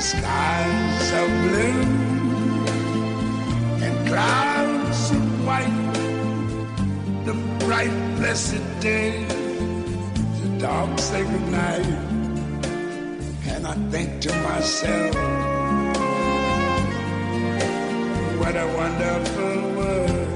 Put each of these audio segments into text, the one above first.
Skies of blue and clouds of white, the bright blessed day, the dark sacred night, and I think to myself, what a wonderful world.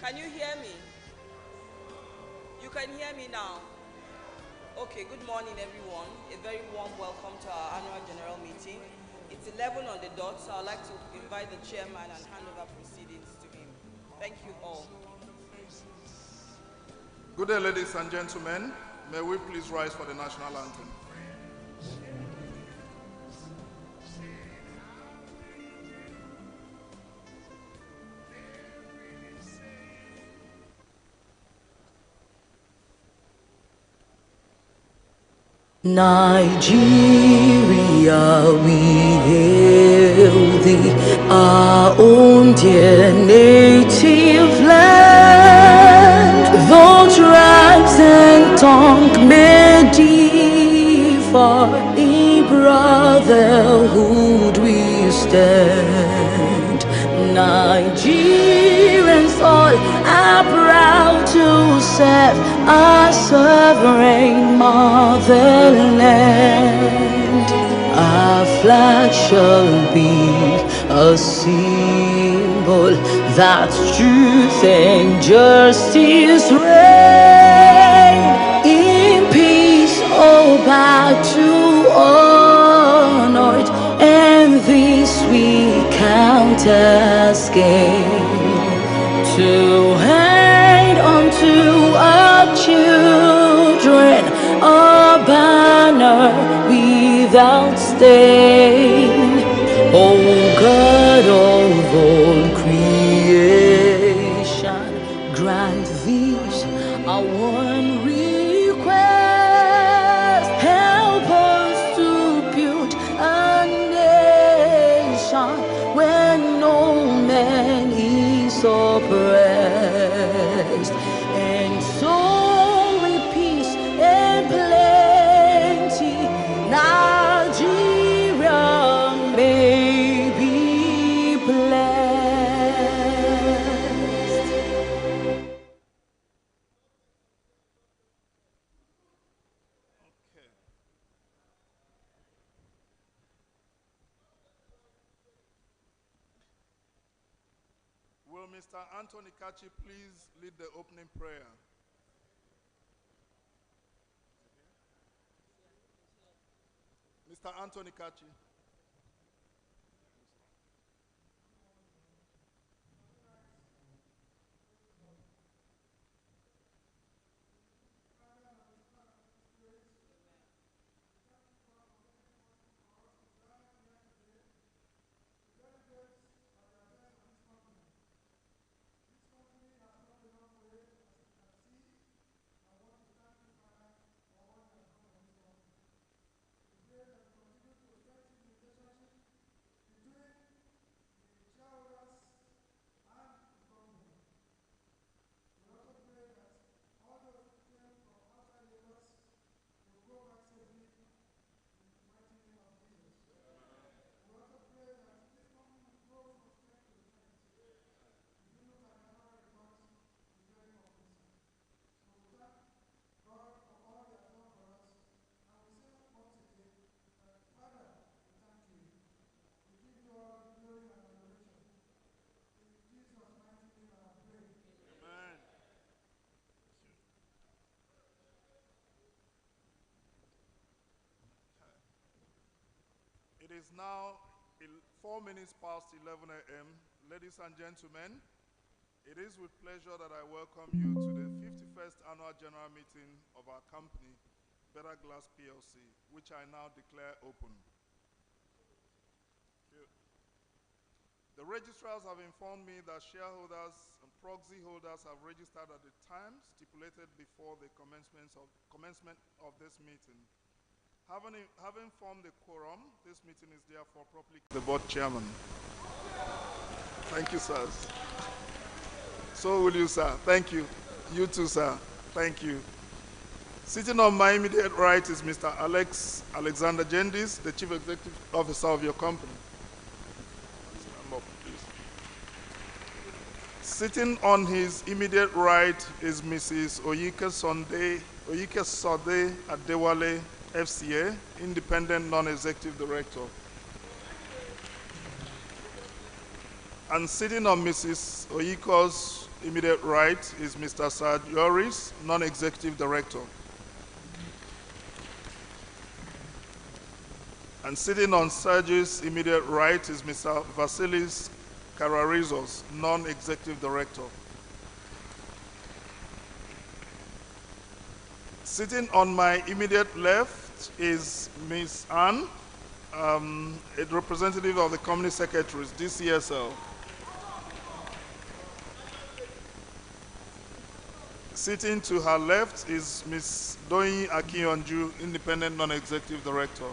Can you hear me? You can hear me now? Okay, good morning everyone. A very warm welcome to our annual general meeting. It's 11 on the dot, so I'd like to invite the chairman and hand over proceedings to him. Thank you all. Good day, ladies and gentlemen. May we please rise for the national anthem. Nigeria, we hail thee, our own dear native land. Though tribes and tongue may differ, in brotherhood we stand. Nigerians all are proud to serve our sovereign motherland. Our flag shall be a symbol that truth and justice reign. In peace, oh, back to honor it, and this we count as gain. To hand unto our children without stain. O God of all creation, grant these our one request. Help us to build a nation where no man is oppressed, and so with peace and plenty, Nigeria may be blessed. Okay. Will Mr. Anthony Kachi please lead the opening prayer? Mr. Anthony Kachi. Amen. It is now 4 minutes past 11 a.m. Ladies and gentlemen, it is with pleasure that I welcome you to the 51st Annual General Meeting of our company, Better Glass PLC, which I now declare open. The registrars have informed me that shareholders and proxy holders have registered at the time stipulated before the commencement of this meeting. Having formed a quorum, this meeting is therefore properly the board chairman. Thank you, sirs. So will you, sir. Thank you. You too, sir. Thank you. Sitting on my immediate right is Mr. Alexander Gendis, the Chief Executive Officer of your company. Stand up, please. Sitting on his immediate right is Mrs. Oyike Sode Adewale, FCA, Independent Non-Executive Director. And sitting on Mrs. Oyiko's immediate right is Mr. Sir Yoris, Non-Executive Director. And sitting on Sergio's immediate right is Mr. Vasilis Kararizos, Non-Executive Director. Sitting on my immediate left is Ms. Anne, a representative of the Company Secretaries, DCSL. Sitting to her left is Ms. Doyin Akiyonju, Independent Non-Executive Director.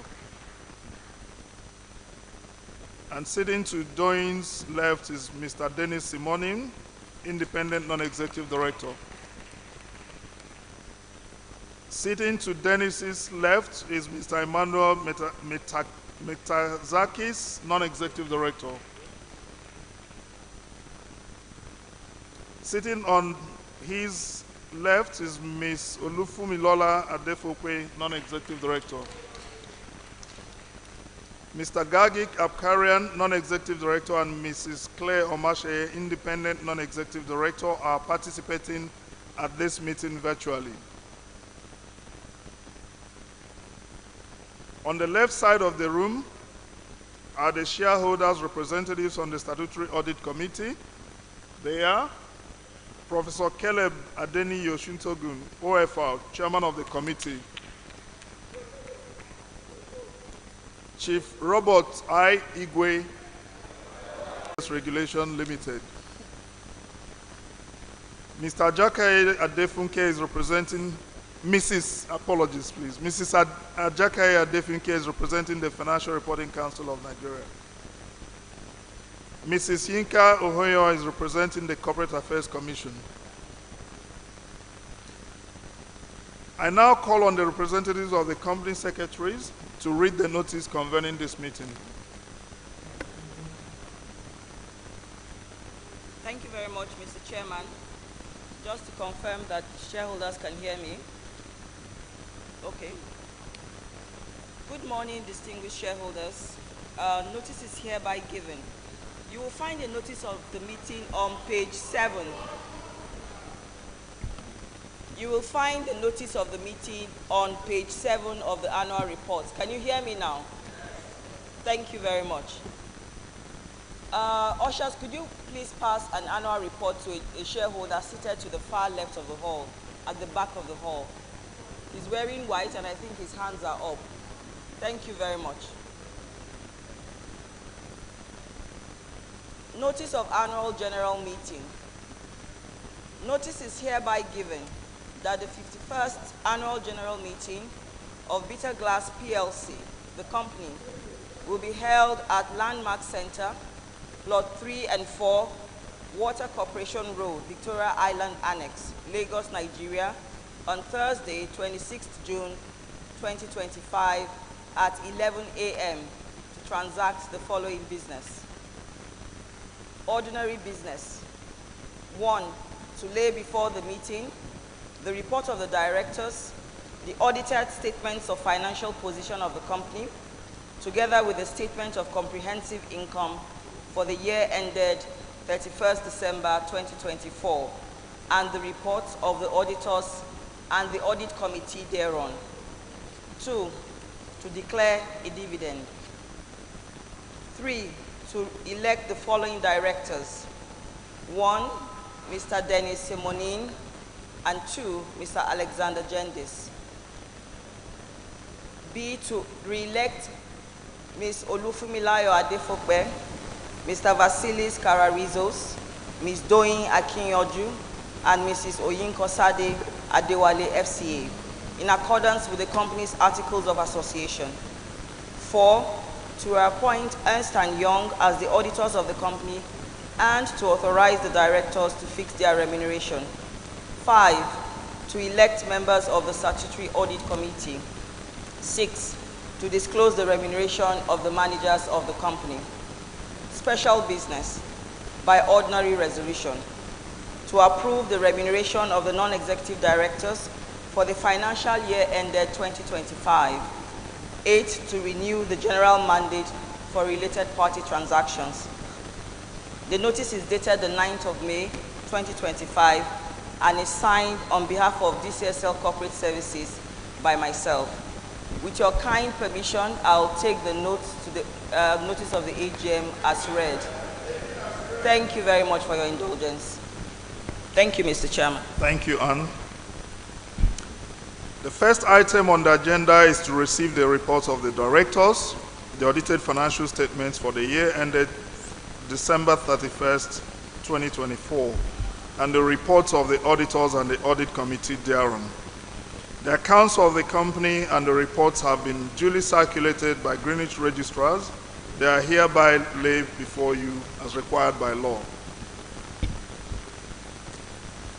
And sitting to Doyin's left is Mr. Dennis Simonin, Independent Non-Executive Director. Sitting to Dennis's left is Mr. Emmanuel Metazakis, Non-Executive Director. Sitting on his left is Ms. Olufumilola Adefokwe, Non-Executive Director. Mr. Gagik Abkarian, Non-Executive Director, and Mrs. Claire Omashe, Independent Non-Executive Director, are participating at this meeting virtually. On the left side of the room are the shareholders' representatives on the Statutory Audit Committee. They are Professor Caleb Adeni Yoshuntogun, OFR, Chairman of the Committee. Chief Robert I. Igwe, Regulation Limited. Mr. Ajakaye Adefunke is representing Mrs. Apologies, please. Mrs. Ajakaye Adefunke is representing the Financial Reporting Council of Nigeria. Mrs. Yinka Ohoyo is representing the Corporate Affairs Commission. I now call on the representatives of the company secretaries to read the notice convening this meeting. Thank you very much, Mr. Chairman. Just to confirm that shareholders can hear me. Okay. Good morning, distinguished shareholders. Notice is hereby given. You will find a notice of the meeting on page 7. You will find the notice of the meeting on page 7 of the annual report. Can you hear me now? Thank you very much. Ushers, could you please pass an annual report to a shareholder seated to the far left of the hall, at the back of the hall? He's wearing white and I think his hands are up. Thank you very much. Notice of annual general meeting. Notice is hereby given that the 51st annual general meeting of Bitter Glass PLC, the company, will be held at Landmark Center, Plot 3 and 4, Water Corporation Road, Victoria Island Annex, Lagos, Nigeria, on Thursday, 26th June 2025 at 11 a.m. to transact the following business. Ordinary business. 1, to lay before the meeting the report of the directors, the audited statements of financial position of the company, together with the statement of comprehensive income for the year ended 31st December 2024, and the reports of the auditors and the audit committee thereon. 2, to declare a dividend. 3, to elect the following directors. 1, Mr. Dennis Simonin, and 2, Mr. Alexander Gendis. B, to re-elect Ms. Olufumilayo Adefope, Mr. Vasilis Kararizos, Ms. Doyin Akinyoju, and Mrs. Oyinkosade Adewale FCA, in accordance with the company's Articles of Association. 4, to appoint Ernst & Young as the auditors of the company and to authorize the directors to fix their remuneration. 5, to elect members of the Statutory Audit Committee. 6, to disclose the remuneration of the managers of the company. Special business, by ordinary resolution, to approve the remuneration of the non-executive directors for the financial year ended 2025. 8, to renew the general mandate for related party transactions. The notice is dated the 9th of May, 2025, and is signed on behalf of DCSL Corporate Services by myself. With your kind permission, I'll take the notes to the notice of the AGM as read. Thank you very much for your indulgence. Thank you, Mr. Chairman. Thank you, Anne. The first item on the agenda is to receive the reports of the directors, the audited financial statements for the year ended December 31st, 2024, and the reports of the auditors and the audit committee thereon. The accounts of the company and the reports have been duly circulated by Greenwich registrars. They are hereby laid before you as required by law.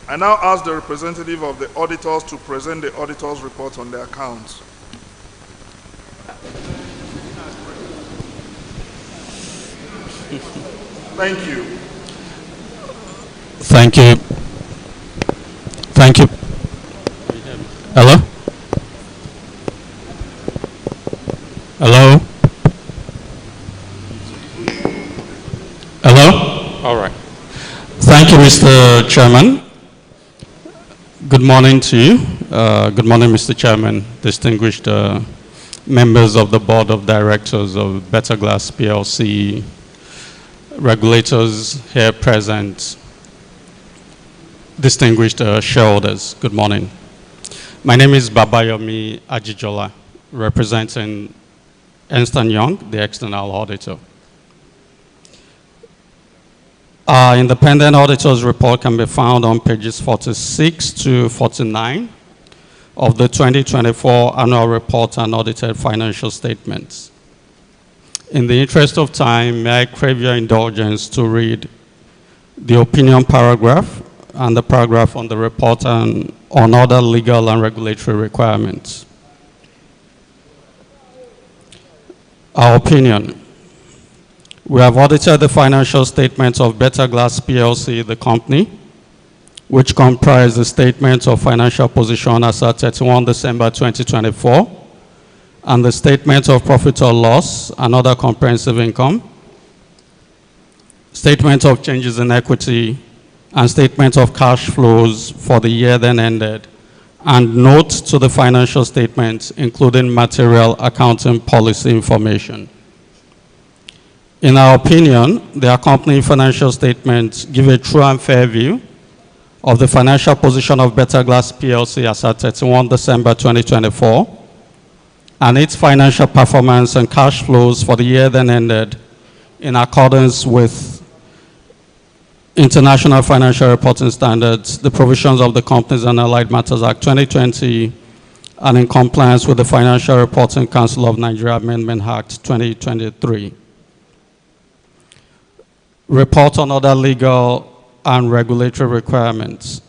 I now ask the representative of the auditors to present the auditor's report on their accounts. Thank you. Thank you. Thank you. Hello? Hello? Hello? All right. Thank you, Mr. Chairman. Good morning to you. Good morning, Mr. Chairman, distinguished members of the Board of Directors of Better Glass PLC, regulators here present, distinguished shareholders. Good morning. My name is Babayomi Ajijola, representing Ernst & Young, the external auditor. Our independent auditor's report can be found on pages 46 to 49 of the 2024 annual report and audited financial statements. In the interest of time, may I crave your indulgence to read the opinion paragraph and the paragraph on the report and on other legal and regulatory requirements. Our opinion. We have audited the financial statements of Better Glass PLC, the company, which comprise the statements of financial position as at 31 December 2024, and the statements of profit or loss and other comprehensive income, statements of changes in equity, and statements of cash flows for the year then ended, and notes to the financial statements, including material accounting policy information. In our opinion, the accompanying financial statements give a true and fair view of the financial position of Better Glass PLC as at 31 December 2024, and its financial performance and cash flows for the year then ended in accordance with International Financial Reporting Standards, the provisions of the Companies and Allied Matters Act 2020, and in compliance with the Financial Reporting Council of Nigeria Amendment Act 2023. Report on other legal and regulatory requirements.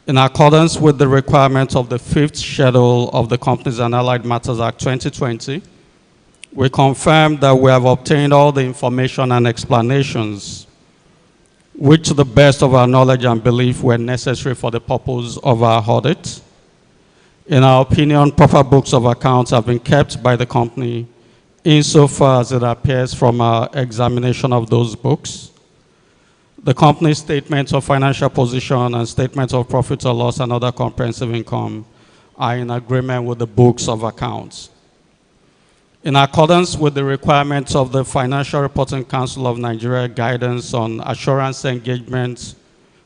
In accordance with the requirements of the 5th schedule of the Companies and Allied Matters Act 2020, we confirm that we have obtained all the information and explanations which to the best of our knowledge and belief were necessary for the purpose of our audit. In our opinion, proper books of accounts have been kept by the company insofar as it appears from our examination of those books. The company's statements of financial position and statements of profit or loss and other comprehensive income are in agreement with the books of accounts. In accordance with the requirements of the Financial Reporting Council of Nigeria guidance on assurance engagement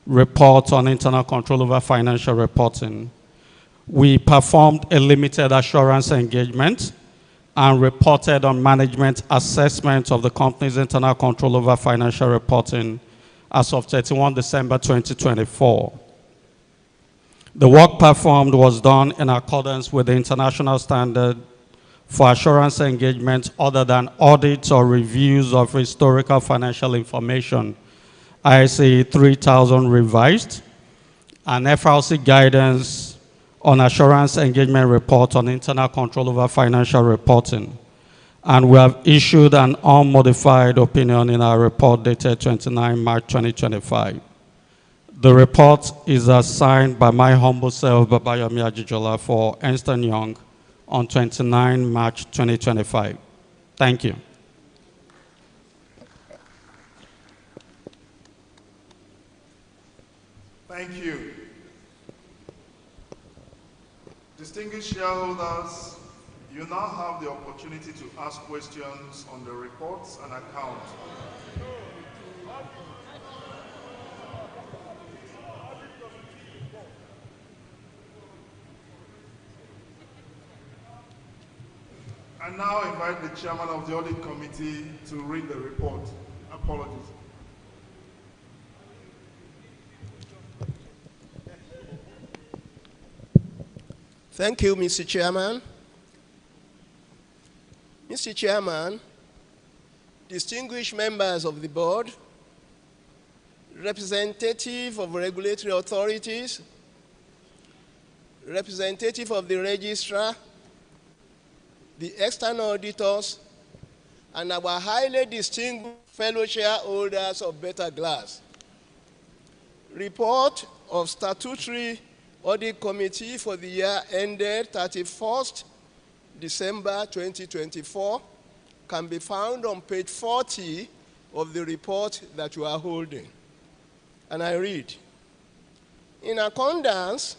report on internal control over financial reporting, we performed a limited assurance engagement and reported on management assessment of the company's internal control over financial reporting as of 31 December 2024. The work performed was done in accordance with the international standard for assurance engagement other than audits or reviews of historical financial information, ISA 3000 revised, and FRC guidance on assurance engagement report on internal control over financial reporting. And we have issued an unmodified opinion in our report dated 29 March 2025. The report is assigned by my humble self, Babayomi Ajijola, for Ernst & Young on 29 March 2025. Thank you. Thank you. Distinguished shareholders, you now have the opportunity to ask questions on the reports and account. I now invite the chairman of the audit committee to read the report. Apologies. Thank you, Mr. Chairman. Mr. Chairman, distinguished members of the board, representative of regulatory authorities, representative of the registrar, the external auditors, and our highly distinguished fellow shareholders of Better Glass. Report of Statutory Audit Committee for the year ended 31st December 2024 can be found on page 40 of the report that you are holding. And I read, in accordance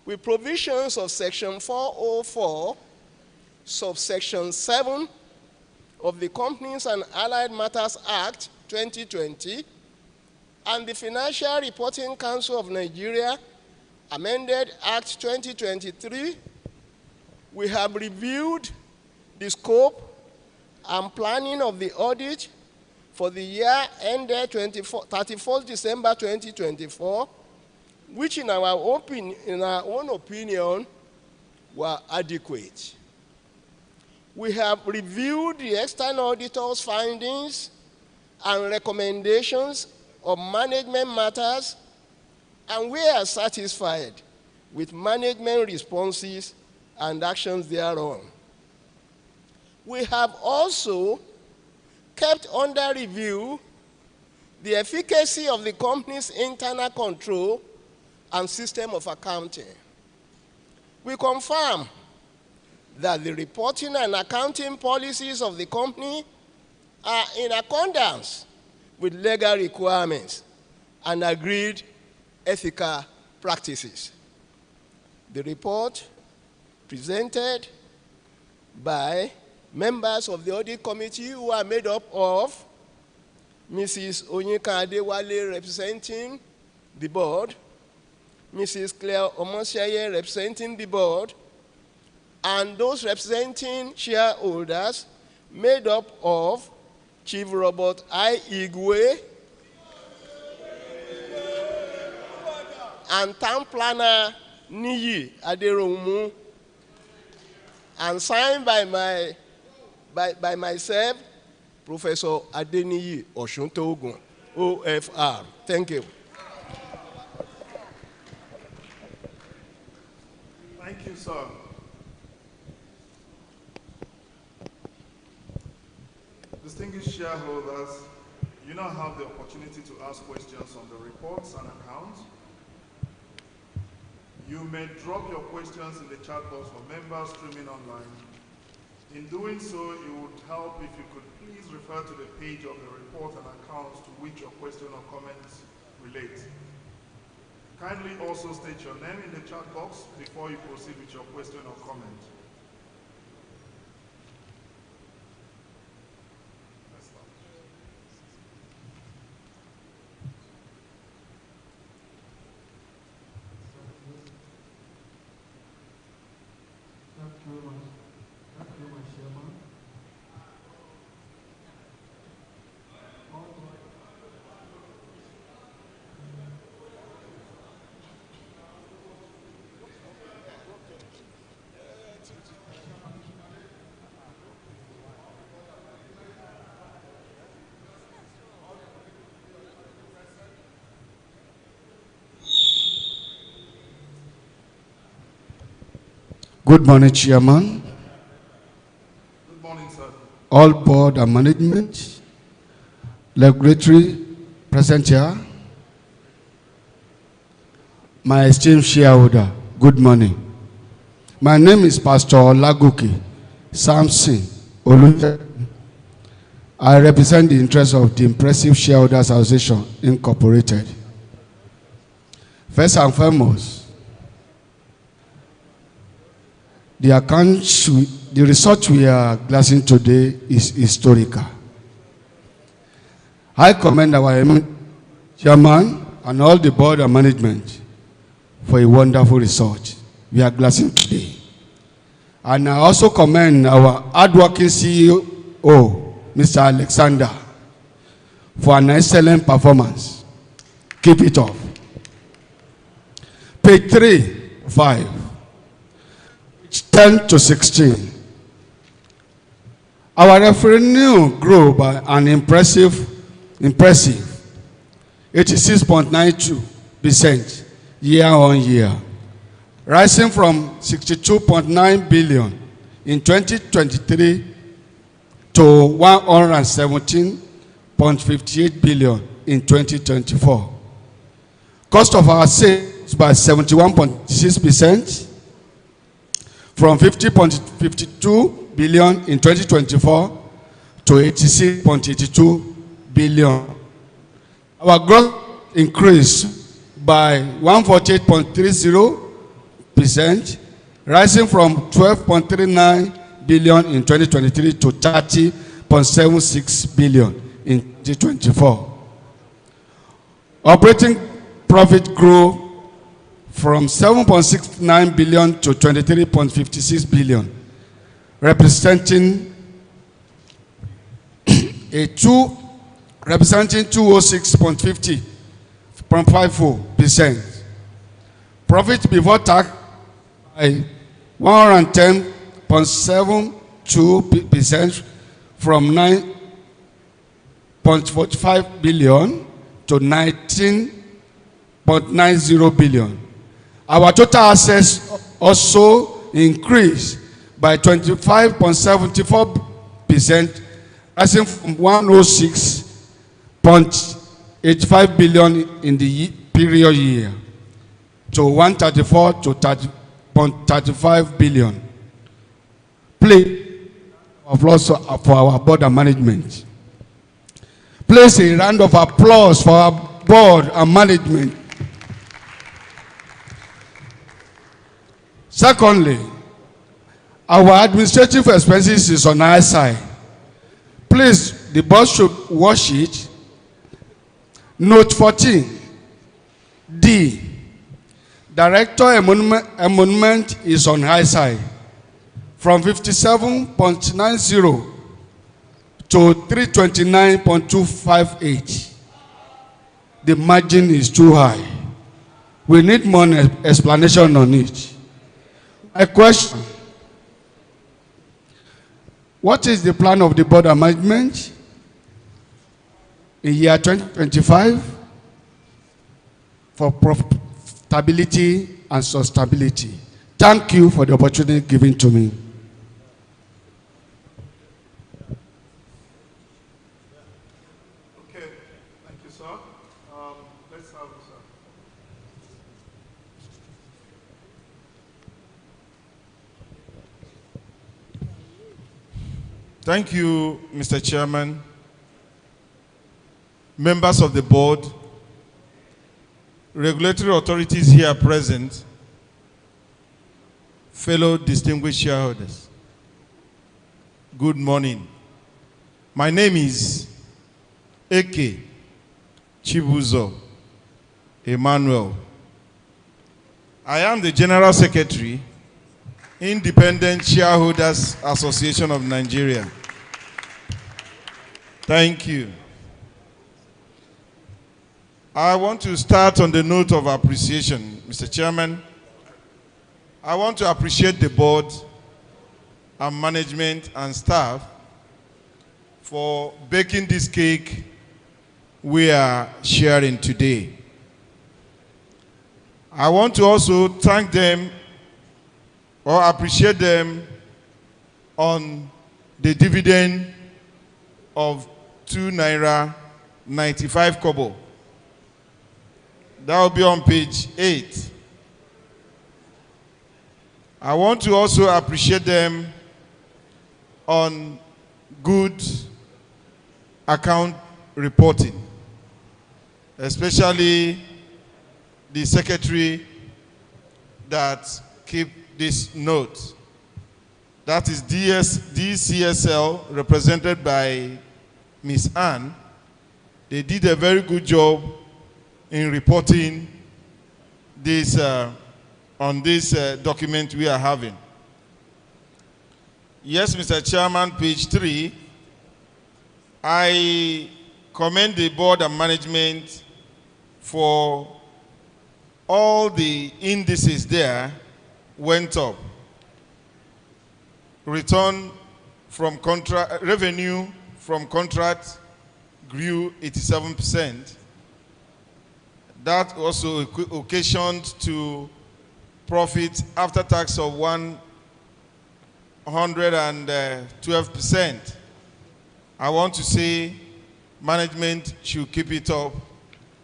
with provisions of section 404, subsection 7 of the Companies and Allied Matters Act 2020 and the Financial Reporting Council of Nigeria Amended Act 2023, we have reviewed the scope and planning of the audit for the year ended 31st December 2024, which in our own opinion were adequate. We have reviewed the external auditor's findings and recommendations of management matters, and we are satisfied with management responses and actions thereon. We have also kept under review the efficacy of the company's internal control and system of accounting. We confirm that the reporting and accounting policies of the company are in accordance with legal requirements and agreed ethical practices. The report presented by members of the audit committee, who are made up of Mrs. Onyeka Adewale representing the board, Mrs. Claire Omosiaye representing the board, and those representing shareholders made up of Chief Robert I. Igwe and Town Planner Niyi Aderomu, and signed by myself, Professor Adeniyi Oshuntogun, OFR. Thank you. Thank you, sir. Distinguished shareholders, you now have the opportunity to ask questions on the reports and accounts. You may drop your questions in the chat box for members streaming online. In doing so, it would help if you could please refer to the page of the report and accounts to which your question or comments relate. Kindly also state your name in the chat box before you proceed with your question or comment. Good morning, Chairman. Good morning, sir. All board and management, regulatory present here, my esteemed shareholder, good morning. My name is Pastor Olagoke Samson Olunje. I represent the interests of the Impressive Shareholders Association, Incorporated. First and foremost, the research we are glassing today is historical. I commend our chairman and all the board and management for a wonderful research we are glassing today. And I also commend our hardworking CEO, Mr. Alexander, for an excellent performance. Keep it up. Page 3, 5. 10 to 16. Our revenue grew by an impressive 86.92% year on year, rising from 62.9 billion in 2023 to 117.58 billion in 2024. Cost of our sales by 71.6%. From 50.52 billion in 2024 to 86.82 billion. Our growth increased by 148.30%, rising from 12.39 billion in 2023 to 30.76 billion in 2024. Operating profit grew from 7.69 billion to 23.56 billion, representing a 2 representing 206.54%. Profit before tax by 110.72% from 9.45 billion to 19.90 billion. Our total assets also increased by 25.74%, rising from 106.85 billion in the period year to 134 to 30.35 billion. Please, applause for our board and management. Please, a round of applause for our board and management. Secondly, our administrative expenses is on our side. Please, the board should watch it. Note 14, D. Director emolument is on high side from 57.90 to 329.258. The margin is too high. We need more explanation on it. A question. What is the plan of the board of management in year 2025 for profitability and sustainability? Thank you for the opportunity given to me. Okay, thank you, sir. Let's have sir. Thank you, Mr. Chairman, members of the board, regulatory authorities here present, fellow distinguished shareholders. Good morning. My name is Eke Chibuzo Emmanuel. I am the General Secretary, Independent Shareholders Association of Nigeria. Thank you. I want to start on the note of appreciation, Mr. Chairman. I want to appreciate the board and management and staff for baking this cake we are sharing today. I want to also thank them or appreciate them on the dividend of 2 naira 95 kobo. That will be on page 8. I want to also appreciate them on good account reporting, especially the secretary that keep this note. That is DCSL, represented by Ms. Ann. They did a very good job in reporting this on this document we are having. Yes, Mr. Chairman, page 3, I commend the board and management for all the indices there went up. Return from contract, revenue from contract grew 87%. That also occasioned to profit after tax of 112%. I want to say management should keep it up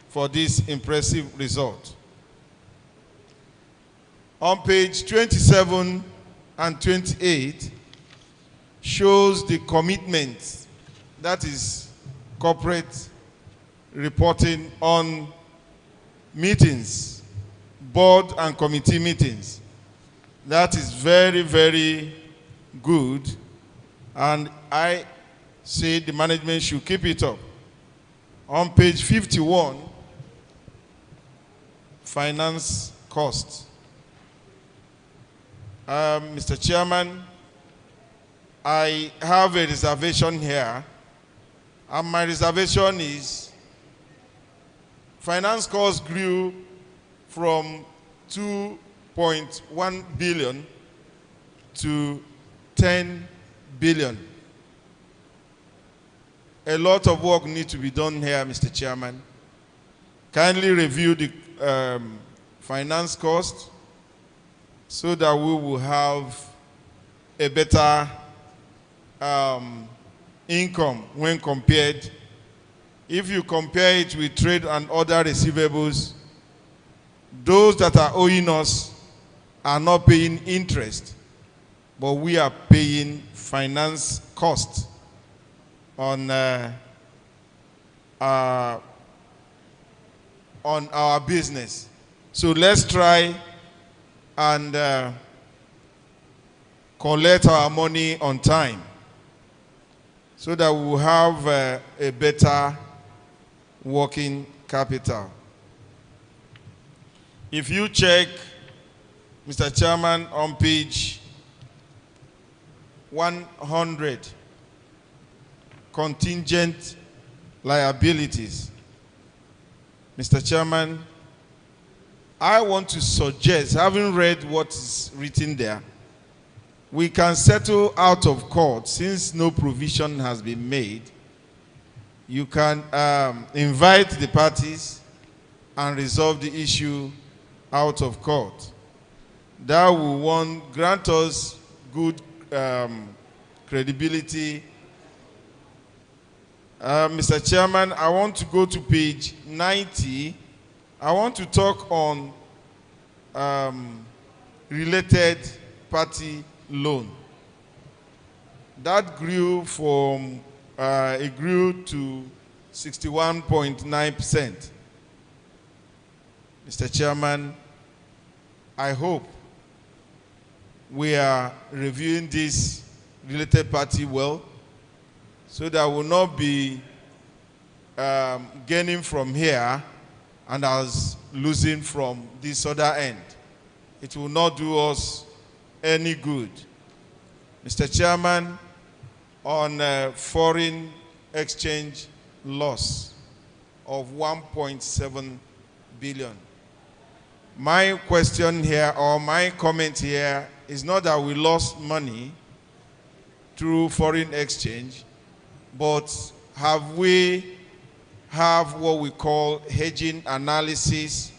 for this impressive result. On page 27 and 28 shows the commitment, that is corporate reporting on meetings, board and committee meetings. That is very, very good, and I say the management should keep it up. On page 51, finance costs. Mr. Chairman, I have a reservation here And my reservation is finance costs grew from 2.1 billion to 10 billion. A lot of work needs to be done here, Mr. Chairman. Kindly review the finance cost so that we will have a better income when compared. If you compare it with trade and other receivables, those that are owing us are not paying interest, but we are paying finance cost on our business. So let's try and collect our money on time so that we will have a better working capital. If you check, Mr. Chairman, on page 100, contingent liabilities, Mr. Chairman, I want to suggest, having read what is written there, we can settle out of court since no provision has been made. You can invite the parties and resolve the issue out of court. That will, grant us good credibility. Mr. Chairman, I want to go to page 90. I want to talk on related party loan. That grew from, it grew to 61.9%. Mr. Chairman, I hope we are reviewing this related party well, so that we'll not be gaining from here and us losing from this other end. It will not do us any good. Mr. Chairman, on foreign exchange loss of 1.7 billion. My question here, or my comment here, is not that we lost money through foreign exchange, but have we have what we call hedging analysis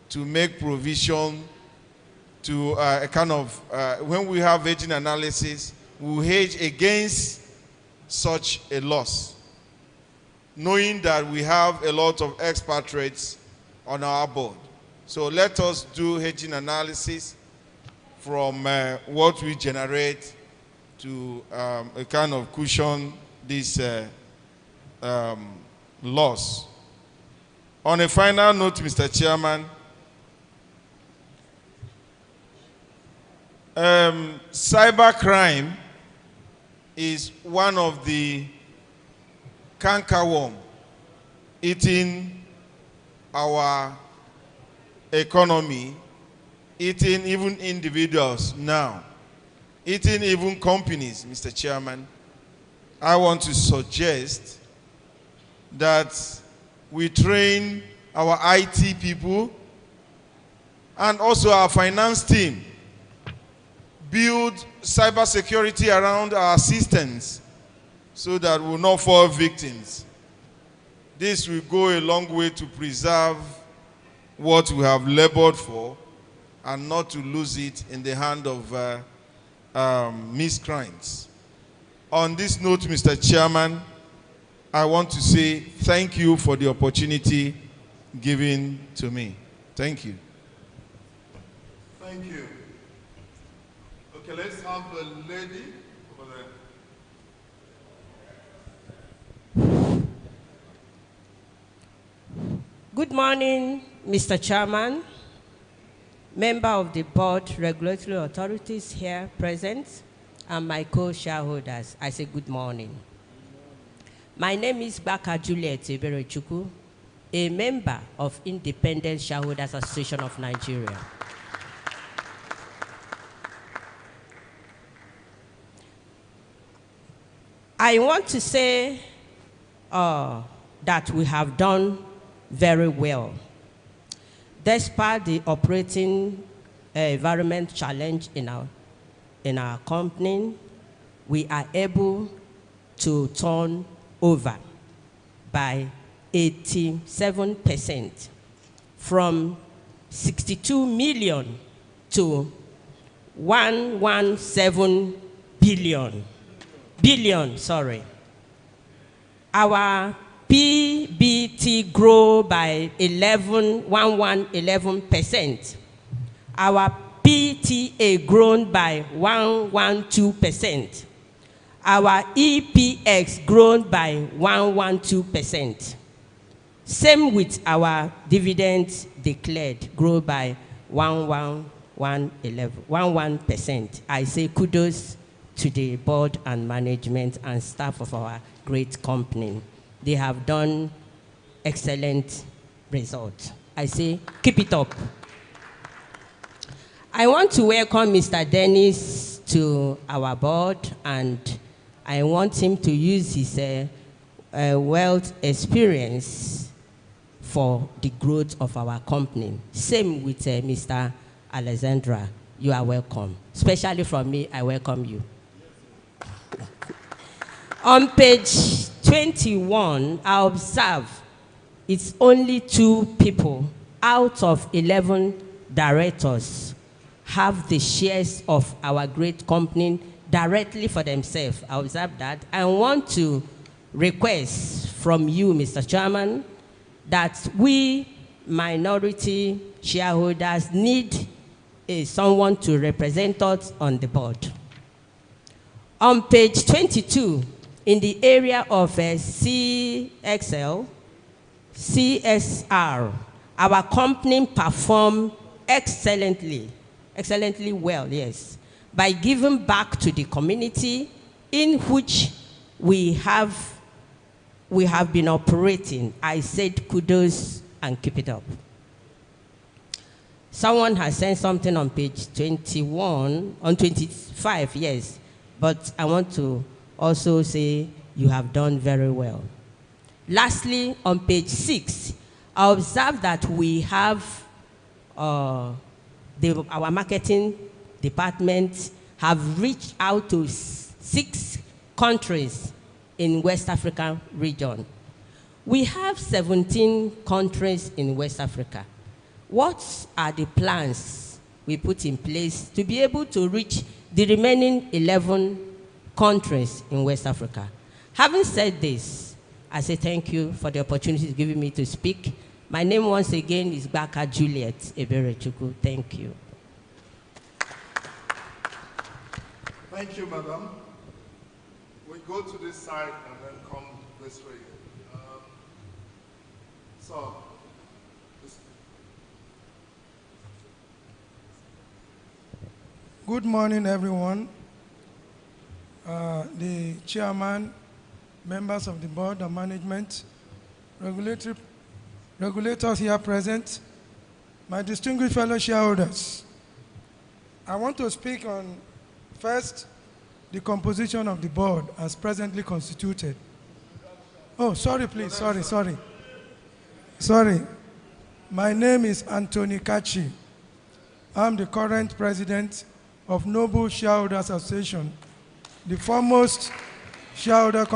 to make provision to a kind of, when we have hedging analysis, we hedge against such a loss, knowing that we have a lot of expatriates on our board. So let us do hedging analysis from what we generate to a kind of cushion this loss. On a final note, Mr. Chairman, cybercrime is one of the cankerworm eating our economy, eating even individuals now, eating even companies, Mr. Chairman. I want to suggest that we train our IT people and also our finance team, build cybersecurity around our systems so that we will not fall victims. This will go a long way to preserve what we have labored for and not to lose it in the hand of miscreants. On this note, Mr. Chairman, I want to say thank you for the opportunity given to me. Thank you. Thank you. Okay, let's have the lady over there. Good morning, Mr. Chairman, member of the board, regulatory authorities here present, and my co-shareholders. I say good morning. My name is Baka Juliet Eberechuku, a member of Independent Shareholders Association of Nigeria. I want to say that we have done very well. Despite the operating environment challenge in our company, we are able to turn over by 87% from 62 million to 117 billion, sorry. Our PBT grow by 11%. Our PTA grown by 112%. Our EPX grown by 112%. Same with our dividends declared, grow by 11%. I say kudos to the board and management and staff of our great company. They have done excellent results. I say keep it up. I want to welcome Mr. Dennis to our board, and I want him to use his wealth experience for the growth of our company. Same with Mr. Alexandra. You are welcome. Especially from me, I welcome you. On page 21, I observe it's only 2 people out of 11 directors have the shares of our great company directly for themselves. I observe that. I want to request from you, Mr. Chairman, that we minority shareholders need someone to represent us on the board. On page 22, in the area of CXL, CSR, our company performed excellently well, yes, by giving back to the community in which we have been operating. I said kudos and keep it up. Someone has sent something on page 21, on 25, yes, but I want to also say you have done very well. Lastly, on page 6, I observe that we have our marketing department have reached out to 6 countries in West African region. We have 17 countries in West Africa. What are the plans we put in place to be able to reach the remaining 11 countries in West Africa? Having said this, I say thank you for the opportunity given me to speak. My name once again is Baka Juliet Eberechuku. Thank you. Thank you, madam. We go to this side and then come this way. Good morning, everyone. The chairman, members of the board of management, regulators here present, my distinguished fellow shareholders. I want to speak on, first, the composition of the board as presently constituted. Oh, sorry, please, sorry. My name is Anthony Kachi. I'm the current president of Noble Shareholders Association, the foremost shareholders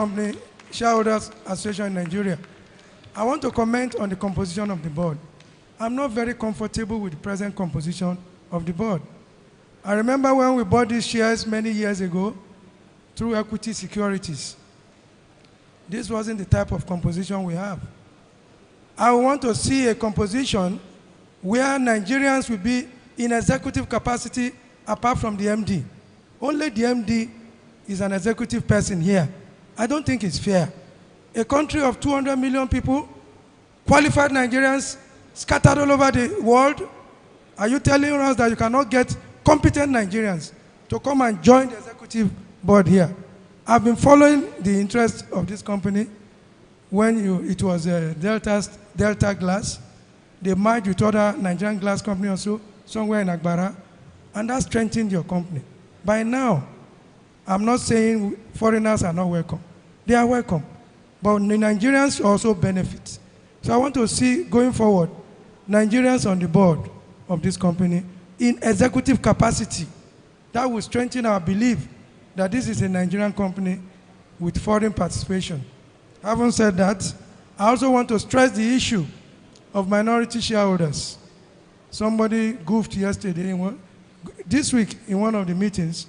association in Nigeria. I want to comment on the composition of the board. I'm not very comfortable with the present composition of the board. I remember when we bought these shares many years ago through equity securities. This wasn't the type of composition we have. I want to see a composition where Nigerians will be in executive capacity apart from the MD. Only the MD is an executive person here. I don't think it's fair. A country of 200 million people, qualified Nigerians scattered all over the world, are you telling us that you cannot get competent Nigerians to come and join the executive board here? I've been following the interest of this company when it was Delta Glass. They merged with other Nigerian glass company also, somewhere in Agbara, and that strengthened your company. By now, I'm not saying foreigners are not welcome. They are welcome. but the Nigerians also benefit. So I want to see, going forward, Nigerians on the board of this company in executive capacity. That will strengthen our belief that this is a Nigerian company with foreign participation. Having said that, I also want to stress the issue of minority shareholders. Somebody goofed yesterday, this week in one of the meetings,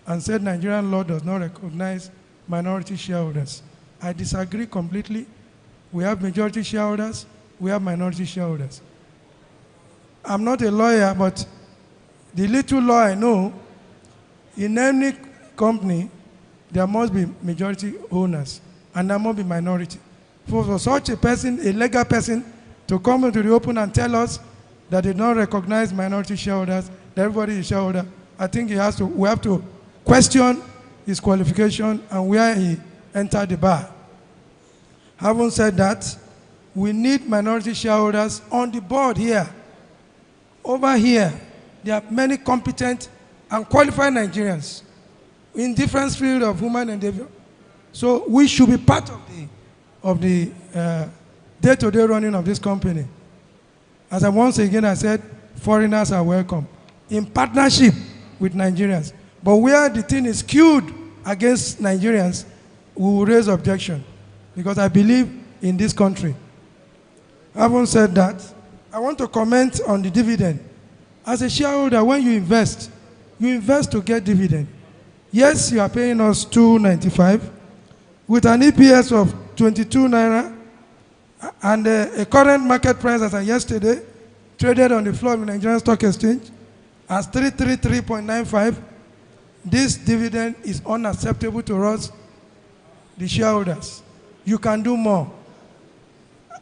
and said Nigerian law does not recognize minority shareholders. I disagree completely. We have majority shareholders, we have minority shareholders. I'm not a lawyer, but the little law I know, in any company, there must be majority owners, and there must be minority. For such a person, a legal person, to come into the open and tell us that they don't recognize minority shareholders, that everybody is shareholder, I think we have to question his qualification and where he entered the bar. Having said that, we need minority shareholders on the board here. Over here, there are many competent and qualified Nigerians in different fields of human endeavor. So we should be part of the day-to-day running of this company. As I once again I said, foreigners are welcome in partnership with Nigerians. But where the thing is skewed against Nigerians, we will raise objection, because I believe in this country. Having said that, I want to comment on the dividend. As a shareholder, when you invest to get dividend. Yes, you are paying us $2.95 with an EPS of 22 naira and a current market price as of yesterday, traded on the floor of the Nigerian Stock Exchange as 333.95. This dividend is unacceptable to us, the shareholders. You can do more.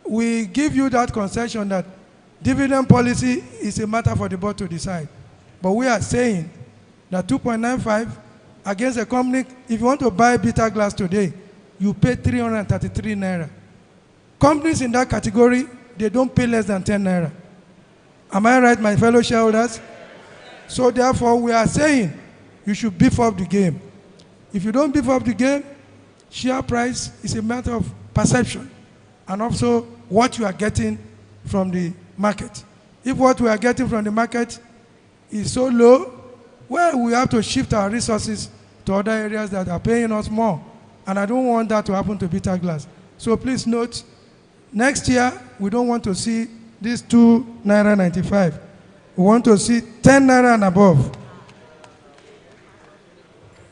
We give you that concession that dividend policy is a matter for the board to decide. But we are saying that 2.95 against a company, if you want to buy bitter glass today, you pay 333 naira. Companies in that category, they don't pay less than 10 naira. Am I right, my fellow shareholders? So therefore, we are saying you should beef up the game. If you don't beef up the game, share price is a matter of perception and also what you are getting from the market. If what we are getting from the market is so low, well, we have to shift our resources to other areas that are paying us more. And I don't want that to happen to bitter glass. So please note, next year, we don't want to see this 2.95 naira. We want to see 10 naira and above.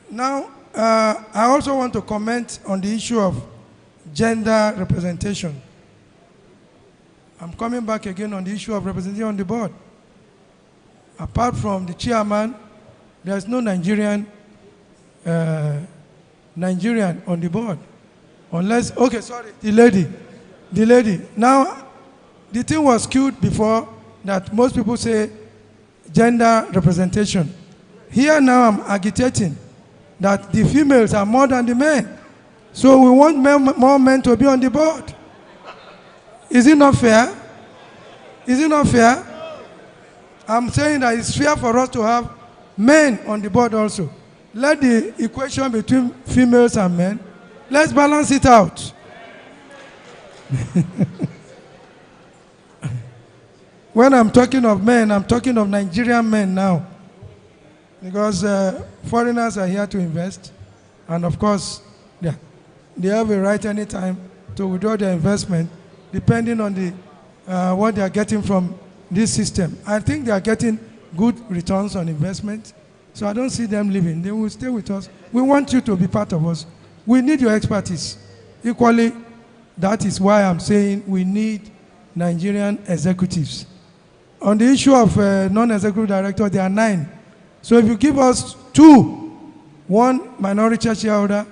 Now, I also want to comment on the issue of gender representation. I'm coming back again on the issue of representation on the board. Apart from the chairman, there's no Nigerian on the board. Unless, okay, sorry, the lady. Now, the thing was skewed before that most people say gender representation. Here now I'm agitating that the females are more than the men. So we want more men to be on the board. Is it not fair? Is it not fair? I'm saying that it's fair for us to have men on the board also. Let the equation between females and men, let's balance it out. When I'm talking of men, I'm talking of Nigerian men now. Because foreigners are here to invest. And of course, they have a right anytime to withdraw their investment depending on the what they are getting from this system. I think they are getting good returns on investment. So I don't see them leaving. They will stay with us. We want you to be part of us. We need your expertise. Equally, that is why I'm saying we need Nigerian executives. On the issue of non-executive director, there are 9. So if you give us 2, 1 minority shareholder,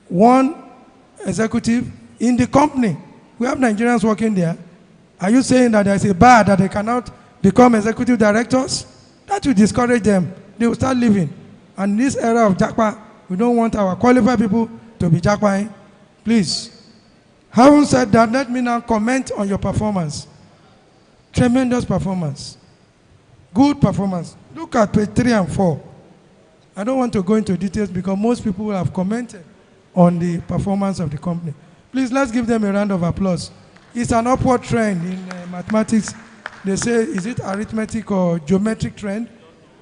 1 executive in the company, we have Nigerians working there. Are you saying that there's a bar that they cannot become executive directors? That will discourage them. They will start leaving. And in this era of Jakpa, we don't want our qualified people to be Jakpaing. Please. Having said that, let me now comment on your performance. Tremendous performance. Good performance. Look at page 3 and 4. I don't want to go into details because most people have commented on the performance of the company. Please, let's give them a round of applause. It's an upward trend in mathematics. They say, is it arithmetic or geometric trend?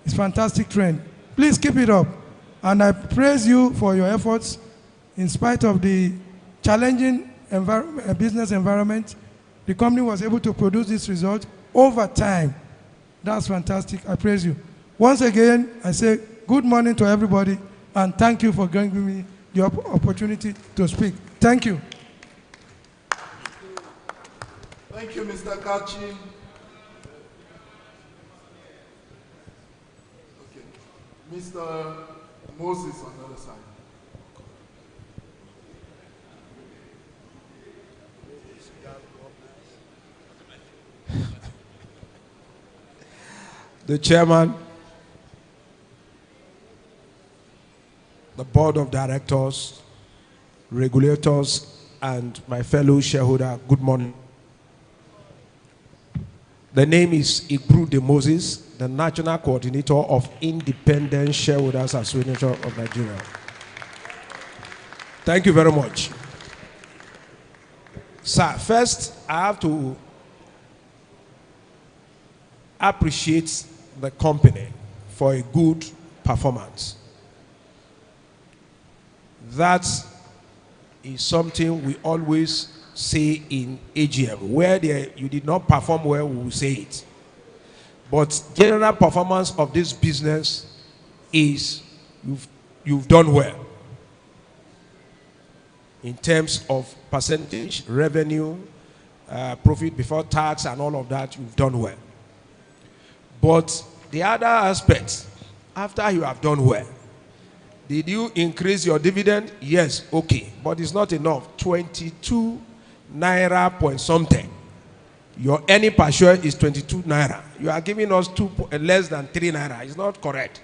It's fantastic trend. Please keep it up. And I praise you for your efforts in spite of the challenging business environment. The company was able to produce this result over time. That's fantastic. I praise you. Once again, I say good morning to everybody and thank you for giving me the opportunity to speak. Thank you. Thank you, Mr. Kachi. Okay. Mr. Moses on the other side. The chairman, the board of directors, regulators, and my fellow shareholder, good morning. The name is Ikru de Moses, the National Coordinator of Independent Shareholders Association of Nigeria. Thank you very much. Sir, first, I have to appreciate the company for a good performance. That is something we always say in AGM. Where you did not perform well, we will say it. But general performance of this business is you've done well. In terms of percentage, revenue, profit before tax, and all of that, you've done well. But the other aspect, after you have done well, did you increase your dividend? Yes, okay. But it's not enough. 22 naira point something. Your earning per share is 22 naira. You are giving us less than 3 naira. It's not correct.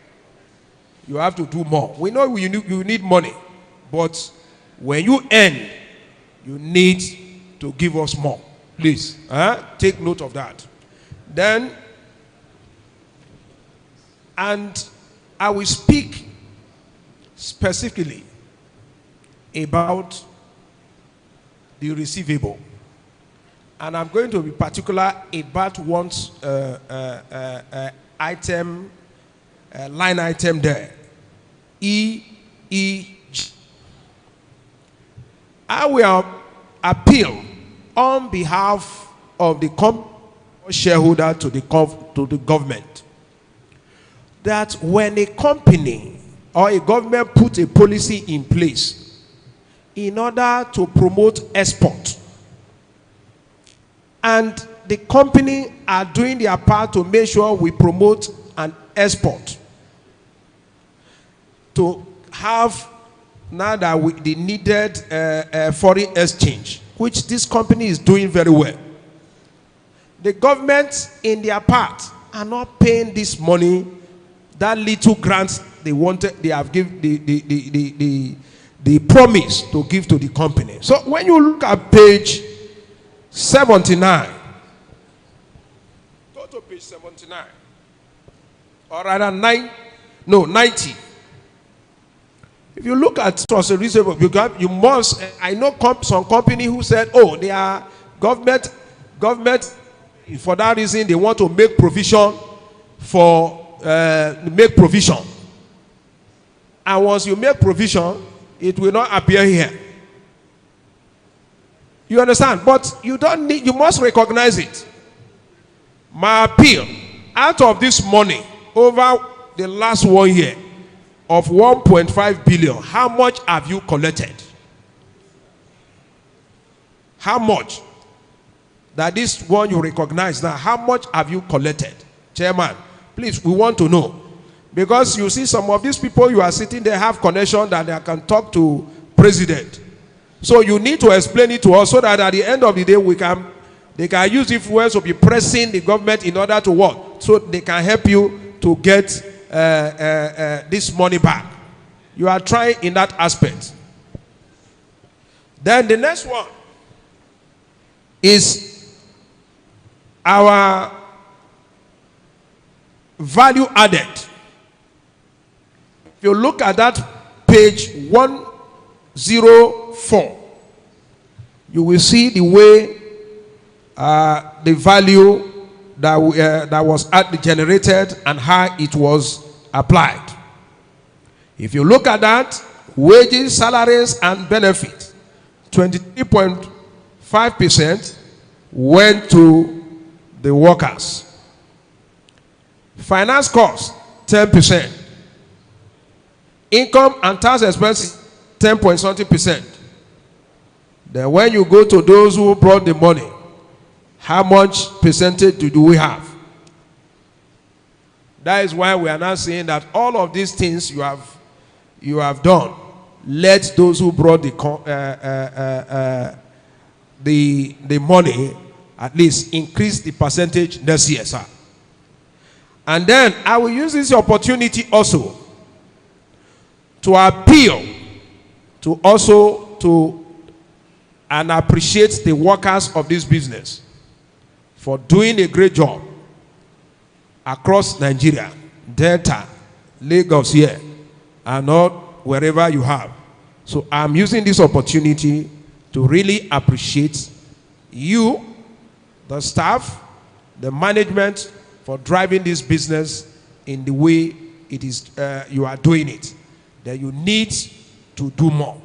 You have to do more. We know you need money. But when you earn, you need to give us more. Please, take note of that. Then, and I will speak specifically about the receivable. And I'm going to be particular about one item, line item there. EEG. I will appeal on behalf of the shareholder to the government that when a company or a government put a policy in place in order to promote export, and the company are doing their part to make sure we promote an export, to have now that the needed foreign exchange, which this company is doing very well. The government in their part are not paying this money, that little grants they wanted, they have given the promise to give to the company. So when you look at page 79, go to page 79, or rather 90. If you look at trust receivable, you must. I know some company who said, "Oh, they are government. For that reason, they want to make provision for make provision. And once you make provision, it will not appear here. You understand? But you don't need. You must recognize it. My appeal, out of this money over the last 1 year of 1.5 billion, how much have you collected? How much? That this one you recognize now, how much have you collected? Chairman, please, we want to know. Because you see some of these people you are sitting there have connection that they can talk to president. So you need to explain it to us so that at the end of the day they can use influence to be pressing the government in order to work. So they can help you to get this money back. You are trying in that aspect. Then the next one is our value added. If you look at that page 104, you will see the way the value that was generated and how it was applied. If you look at that, wages, salaries, and benefits, 23.5% went to the workers. Finance costs, 10%. Income and tax expenses, 10.something%. Then when you go to those who brought the money, how much percentage do we have? That is why we are now saying that all of these things you have done, let those who brought the money at least increase the percentage next year, sir. And then I will use this opportunity also to appeal to and appreciate the workers of this business for doing a great job across Nigeria, Delta, Lagos here, and not wherever you have. So I'm using this opportunity to really appreciate you, the staff, the management, for driving this business in the way it is you are doing it. That you need to do more.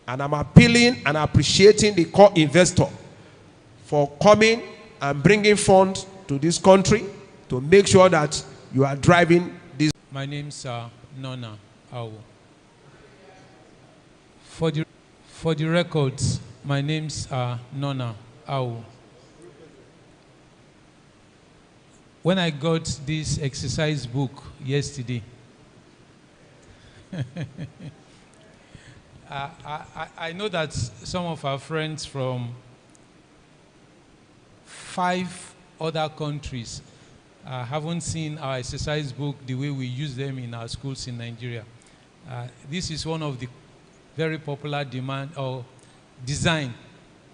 And I'm appealing and appreciating the core investor for coming and bringing funds to this country to make sure that you are driving this. My name's Nona Awo. For the records, my name's Nona Awo. When I got this exercise book yesterday, I know that some of our friends from 5 other countries haven't seen our exercise book the way we use them in our schools in Nigeria. This is one of the very popular design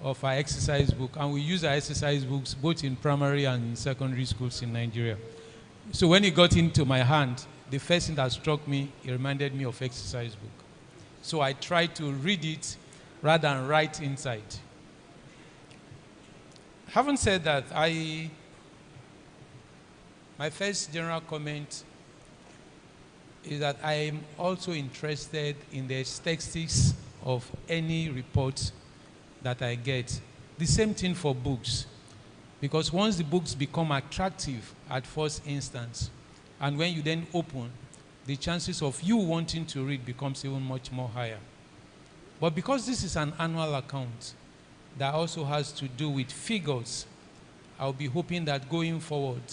of our exercise book, and we use our exercise books both in primary and in secondary schools in Nigeria. So when it got into my hand, the first thing that struck me, it reminded me of exercise book. So I tried to read it rather than write inside. Having said that, my first general comment is that I am also interested in the aesthetics of any report that I get. The same thing for books. Because once the books become attractive at first instance, and when you then open, the chances of you wanting to read becomes even much more higher. But because this is an annual account that also has to do with figures, I'll be hoping that going forward,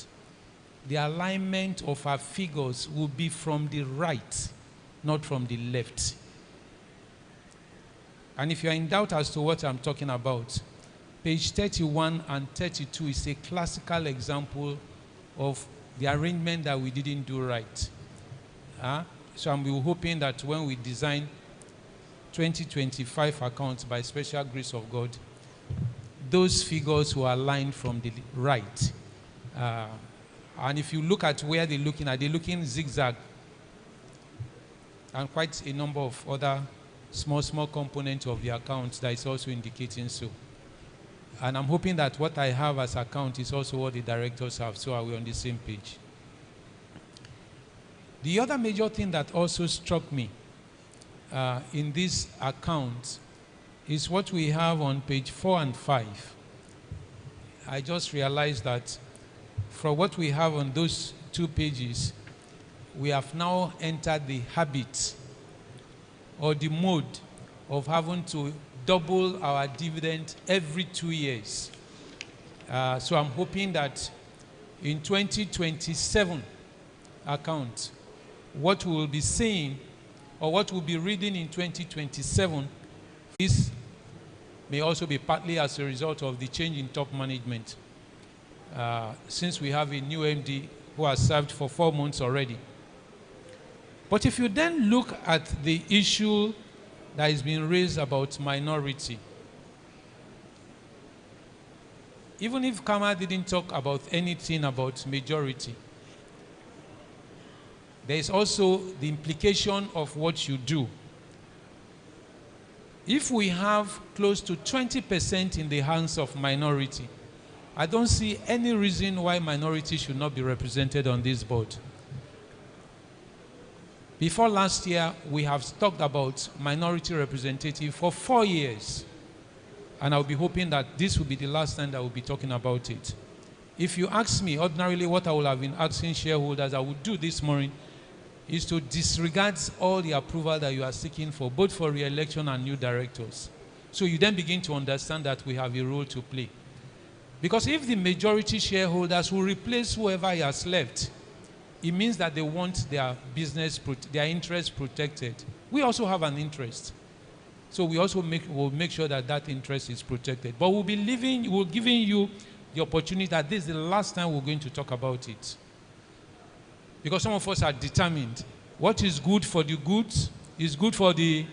the alignment of our figures will be from the right, not from the left. And if you're in doubt as to what I'm talking about, page 31 and 32 is a classical example of the arrangement that we didn't do right. So I'm hoping that when we design 2025 accounts by special grace of God, those figures will align from the right. And if you look at where they're looking zigzag, and quite a number of other small components of the account that is also indicating so. And I'm hoping that what I have as account is also what the directors have, so are we on the same page. The other major thing that also struck me in this account is what we have on page 4 and 5. I just realized that from what we have on those 2 pages, we have now entered the habit or the mode of having to double our dividend every 2 years. So I'm hoping that in 2027 account, what we will be seeing or what we'll be reading in 2027, this may also be partly as a result of the change in top management. Since we have a new MD who has served for 4 months already. But if you then look at the issue that is being raised about minority, even if Kama didn't talk about anything about majority, there is also the implication of what you do. If we have close to 20% in the hands of minority, I don't see any reason why minority should not be represented on this board. Before last year, we have talked about minority representative for 4 years. And I'll be hoping that this will be the last time that we'll be talking about it. If you ask me, ordinarily what I would have been asking shareholders I would do this morning is to disregard all the approval that you are seeking for, both for re-election and new directors. So you then begin to understand that we have a role to play. Because if the majority shareholders will replace whoever has left, it means that they want their business, their interests protected. We also have an interest. So we also will make sure that that interest is protected. But we'll giving you the opportunity that this is the last time we're going to talk about it. Because some of us are determined. What is good for the goods is good for the,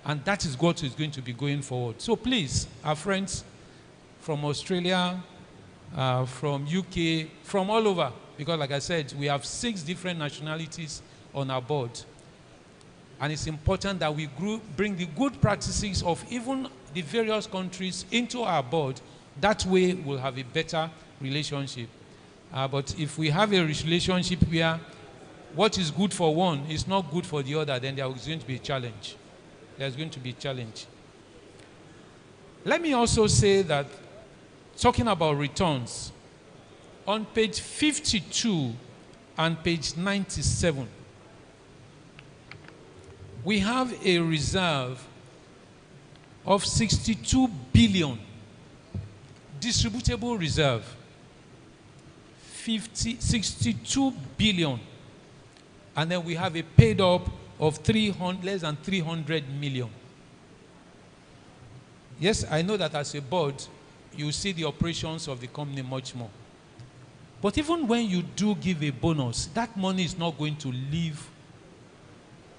and that is what is going to be going forward. So please, our friends from Australia, from UK, from all over, because like I said, we have 6 different nationalities on our board. And it's important that we bring the good practices of even the various countries into our board. That way we'll have a better relationship. But if we have a relationship where what is good for one is not good for the other, then there is going to be a challenge. There's going to be a challenge. Let me also say that, talking about returns, on page 52 and page 97, we have a reserve of 62 billion, distributable reserve, 62 billion. And then we have a paid up of less than 300 million. Yes, I know that as a board, you see the operations of the company much more. But even when you do give a bonus, that money is not going to leave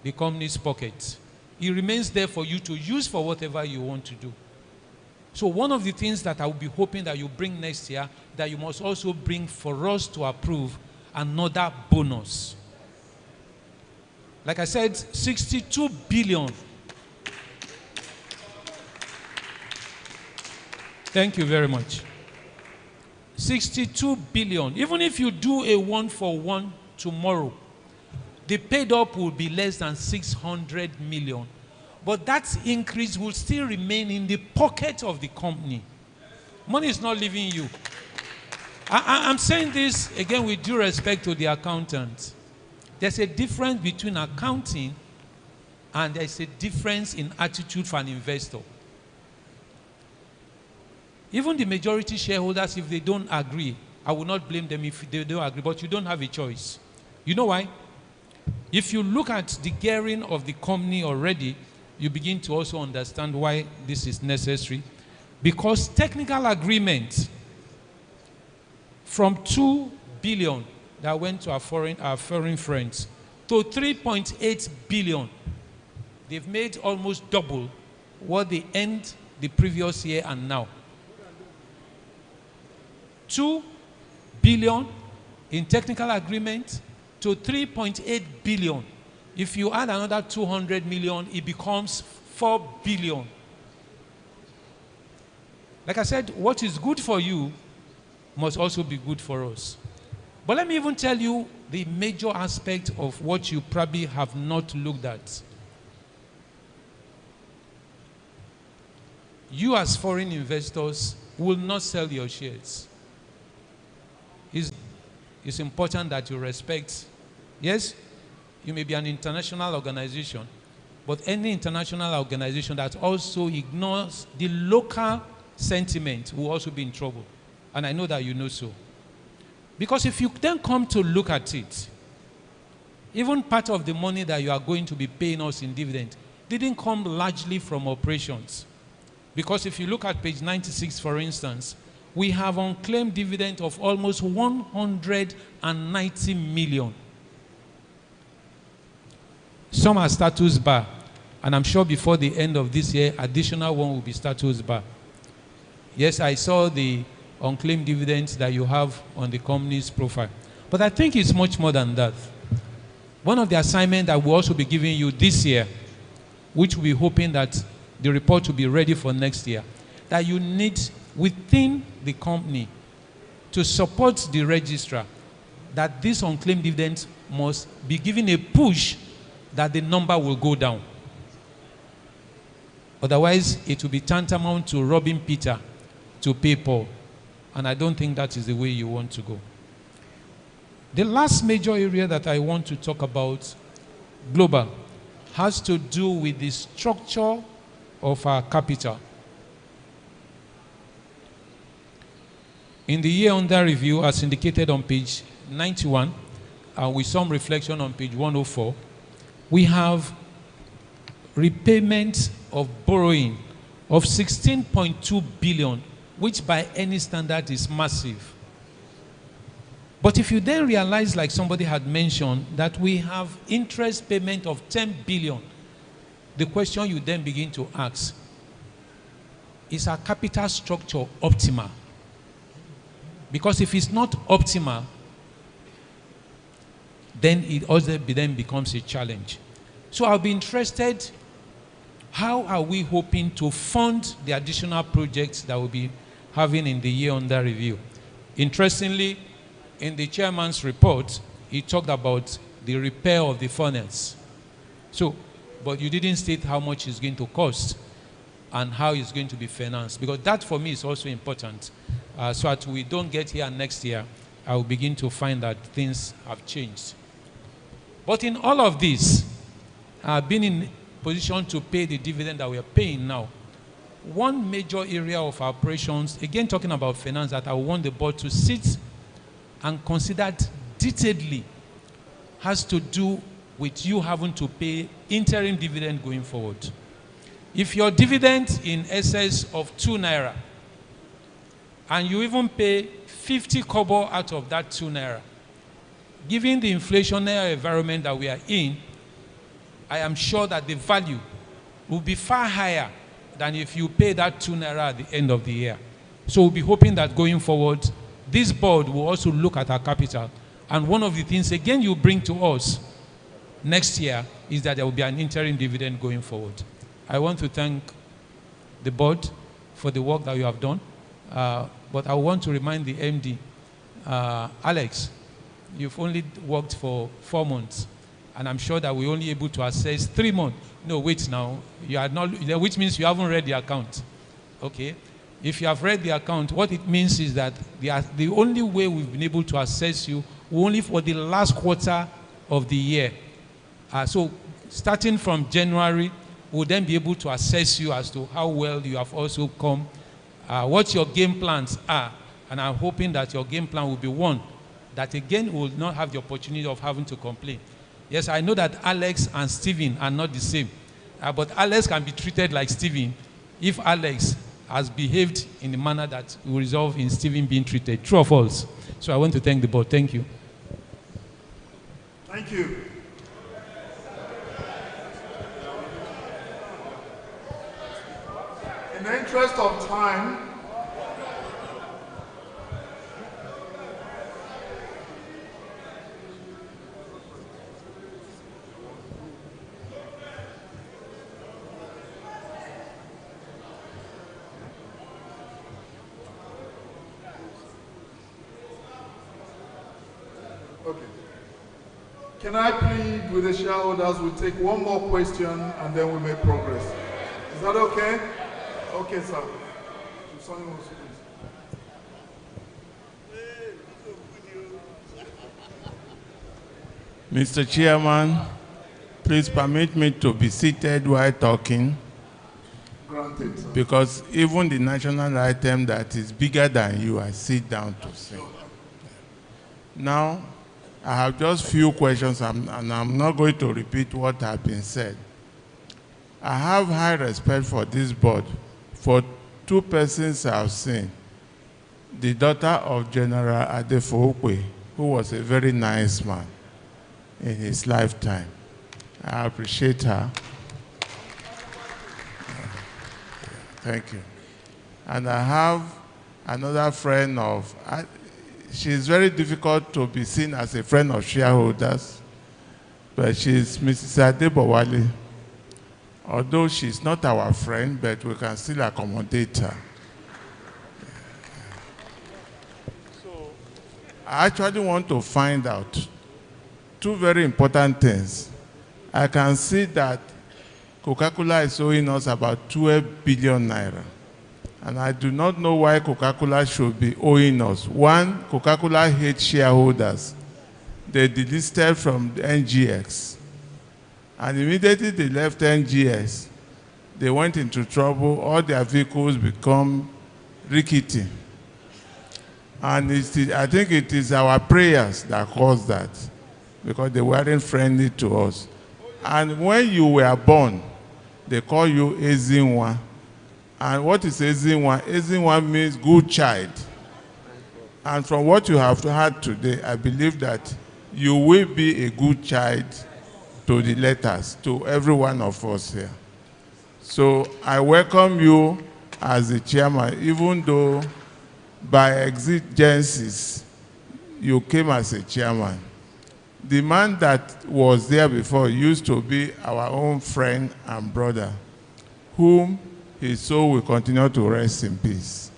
the company's pocket. It remains there for you to use for whatever you want to do. So one of the things that I will be hoping that you bring next year, that you must also bring for us to approve another bonus. Like I said, 62 billion. Thank you very much. 62 billion. Even if you do a 1-for-1 tomorrow, the paid up will be less than 600 million. But that increase will still remain in the pocket of the company. Money is not leaving you. I'm saying this again with due respect to the accountant. There's a difference between accounting and there's a difference in attitude for an investor. Even the majority shareholders, if they don't agree, I will not blame them if they don't agree, but you don't have a choice. You know why? If you look at the gearing of the company already, you begin to also understand why this is necessary. Because technical agreement from 2 billion that went to our foreign friends to 3.8 billion, they've made almost double what they earned the previous year and now. 2 billion in technical agreement to 3.8 billion. If you add another 200 million, it becomes 4 billion. Like I said, what is good for you must also be good for us. But let me even tell you the major aspect of what you probably have not looked at. You as foreign investors will not sell your shares. It's important that you respect. Yes, you may be an international organization, but any international organization that also ignores the local sentiment will also be in trouble. And I know that you know so. Because if you then come to look at it, even part of the money that you are going to be paying us in dividend didn't come largely from operations. Because if you look at page 96, for instance, we have unclaimed dividend of almost 190 million. Some are status bar, and I'm sure before the end of this year, additional one will be status bar. Yes, I saw the unclaimed dividends that you have on the company's profile. But I think it's much more than that. One of the assignments that we'll also be giving you this year, which we're hoping that the report will be ready for next year, that you need within the company to support the registrar that this unclaimed dividends must be given a push that the number will go down. Otherwise, it will be tantamount to robbing Peter to pay Paul. And I don't think that is the way you want to go. The last major area that I want to talk about, global, has to do with the structure of our capital. In the year under review, as indicated on page 91, with some reflection on page 104, we have repayment of borrowing of 16.2 billion, which by any standard is massive. But if you then realize, like somebody had mentioned, that we have interest payment of 10 billion, the question you then begin to ask, is our capital structure optimal? Because if it's not optimal, then it also then becomes a challenge. So I'll be interested, how are we hoping to fund the additional projects that we'll be having in the year under review? Interestingly, in the chairman's report, he talked about the repair of the furnace. So, but you didn't state how much it's going to cost and how it's going to be financed, because that for me is also important. So that we don't get here next year, I will begin to find that things have changed. But in all of this, I've been in position to pay the dividend that we are paying now. One major area of our operations, again talking about finance, that I want the board to sit and consider detailedly, has to do with you having to pay interim dividend going forward. If your dividend in excess of 2 naira, and you even pay 50 kobo out of that 2 naira, given the inflationary environment that we are in, I am sure that the value will be far higher than if you pay that 2 naira at the end of the year. So we'll be hoping that going forward, this board will also look at our capital. And one of the things, again, you bring to us next year is that there will be an interim dividend going forward. I want to thank the board for the work that you have done. But I want to remind the MD, Alex, you've only worked for 4 months. And I'm sure that we're only able to assess 3 months. No, wait now. You are not, which means you haven't read the account. Okay? If you have read the account, what it means is that the only way we've been able to assess you only for the last quarter of the year. So starting from January, we'll then be able to assess you as to how well you have also come, what your game plans are. And I'm hoping that your game plan will be one that again will not have the opportunity of having to complain. Yes, I know that Alex and Stephen are not the same. But Alex can be treated like Stephen if Alex has behaved in a manner that will result in Stephen being treated. True or false? So I want to thank the board. Thank you. Thank you. In the interest of time, can I plead with the shareholders, we'll take one more question and then we'll make progress. Is that okay? Okay, sir. Mr. Chairman, please permit me to be seated while talking. Granted, sir. Because even the national item that is bigger than you, I sit down to say. Now, I have just few questions, and I'm not going to repeat what has been said. I have high respect for this board, for 2 persons I've seen. The daughter of General Adefokwe, who was a very nice man in his lifetime. I appreciate her. Thank you. And I have another friend of, she's very difficult to be seen as a friend of shareholders, but she's Mrs. Adebowale. Although she's not our friend, but we can still accommodate her. So I actually want to find out two very important things. I can see that Coca-Cola is owing us about 12 billion naira. And I do not know why Coca-Cola should be owing us. One, Coca-Cola hates shareholders. They delisted from the NGX. And immediately they left NGX, they went into trouble. All their vehicles become rickety. And I think it is our prayers that caused that, because they weren't friendly to us. And when you were born, they call you Ezinwa. And what is Ezinwa? Ezinwa means good child. And from what you have heard today, I believe that you will be a good child to the letters, to every one of us here. So I welcome you as the chairman, even though by exigencies, you came as a chairman. The man that was there before used to be our own friend and brother, whom his soul will continue to rest in peace.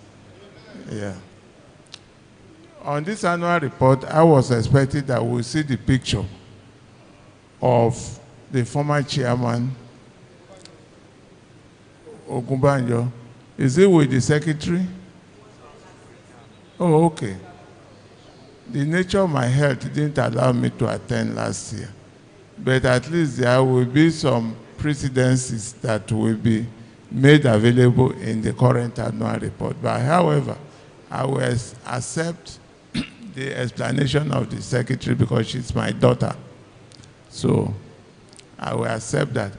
Yeah. On this annual report, I was expecting that we'll see the picture of the former chairman, Ogunbanjo. Is it with the secretary? Oh, okay. The nature of my health didn't allow me to attend last year. But at least there will be some precedences that will be made available in the current annual report. But however, I will accept the explanation of the secretary because she's my daughter. So I will accept that.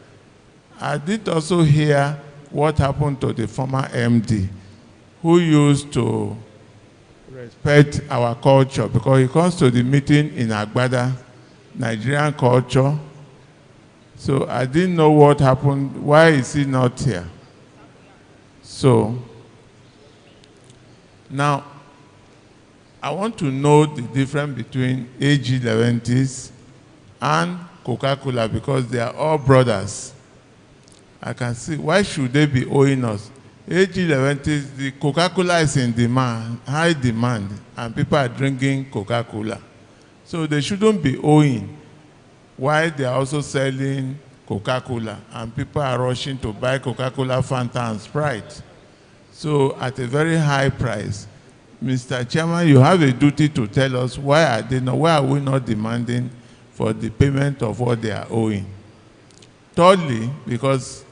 I did also hear what happened to the former MD who used to respect our culture, because he comes to the meeting in Agbada, Nigerian culture. So I didn't know what happened. Why is he not here? So now I want to know the difference between AG Leventis and Coca-Cola, because they are all brothers. I can see, why should they be owing us? AG Leventis, the Coca-Cola is in demand, high demand, and people are drinking Coca-Cola. So they shouldn't be owing, while they are also selling Coca-Cola, and people are rushing to buy Coca-Cola, Fanta, and Sprite. So at a very high price. Mr. Chairman, you have a duty to tell us why are we not demanding for the payment of what they are owing. Thirdly, because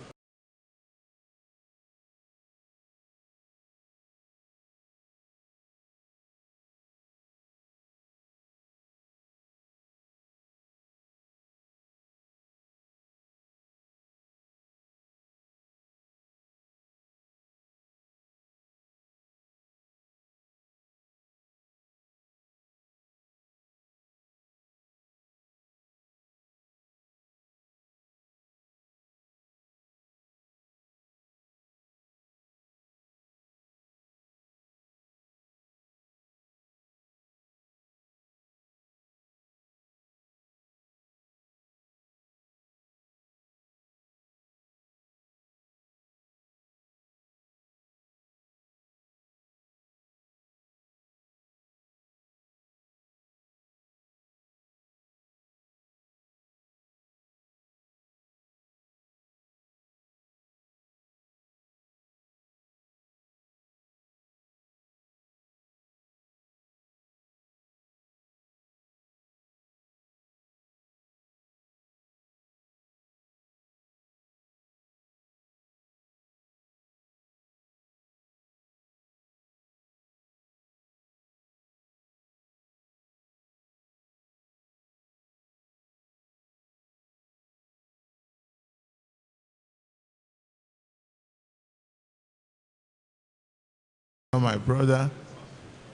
my brother,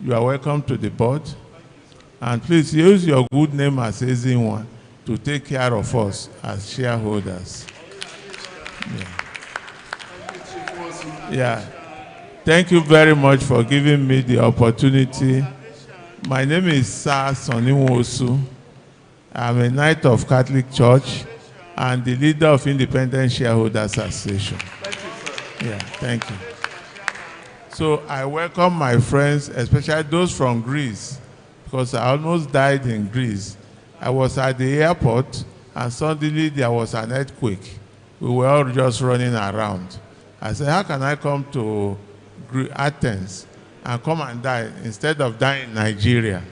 you are welcome to the board. And please use your good name as Ezinwa to take care of us as shareholders. Yeah. Thank you very much for giving me the opportunity. My name is Sir Sonny Wosu. I'm a Knight of Catholic Church, and the leader of Independent Shareholders Association. Thank you, sir. Yeah, thank you. So I welcome my friends, especially those from Greece, because I almost died in Greece. I was at the airport, and suddenly there was an earthquake. We were all just running around. I said, how can I come to Athens and come and die instead of dying in Nigeria?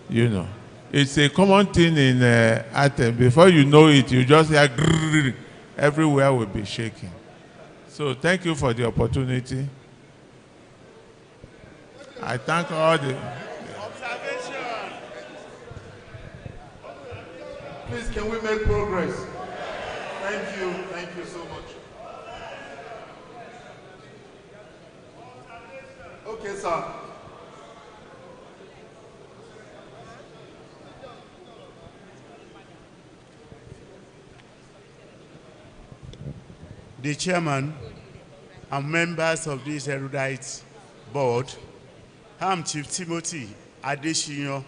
You know, it's a common thing in Athens. Before you know it, you just hear grrr, everywhere will be shaking. So thank you for the opportunity. I thank all the... Observation. Please, can we make progress? Thank you so much. Okay, sir. The chairman and members of this erudite board, I'm Chief Timothy Adesina.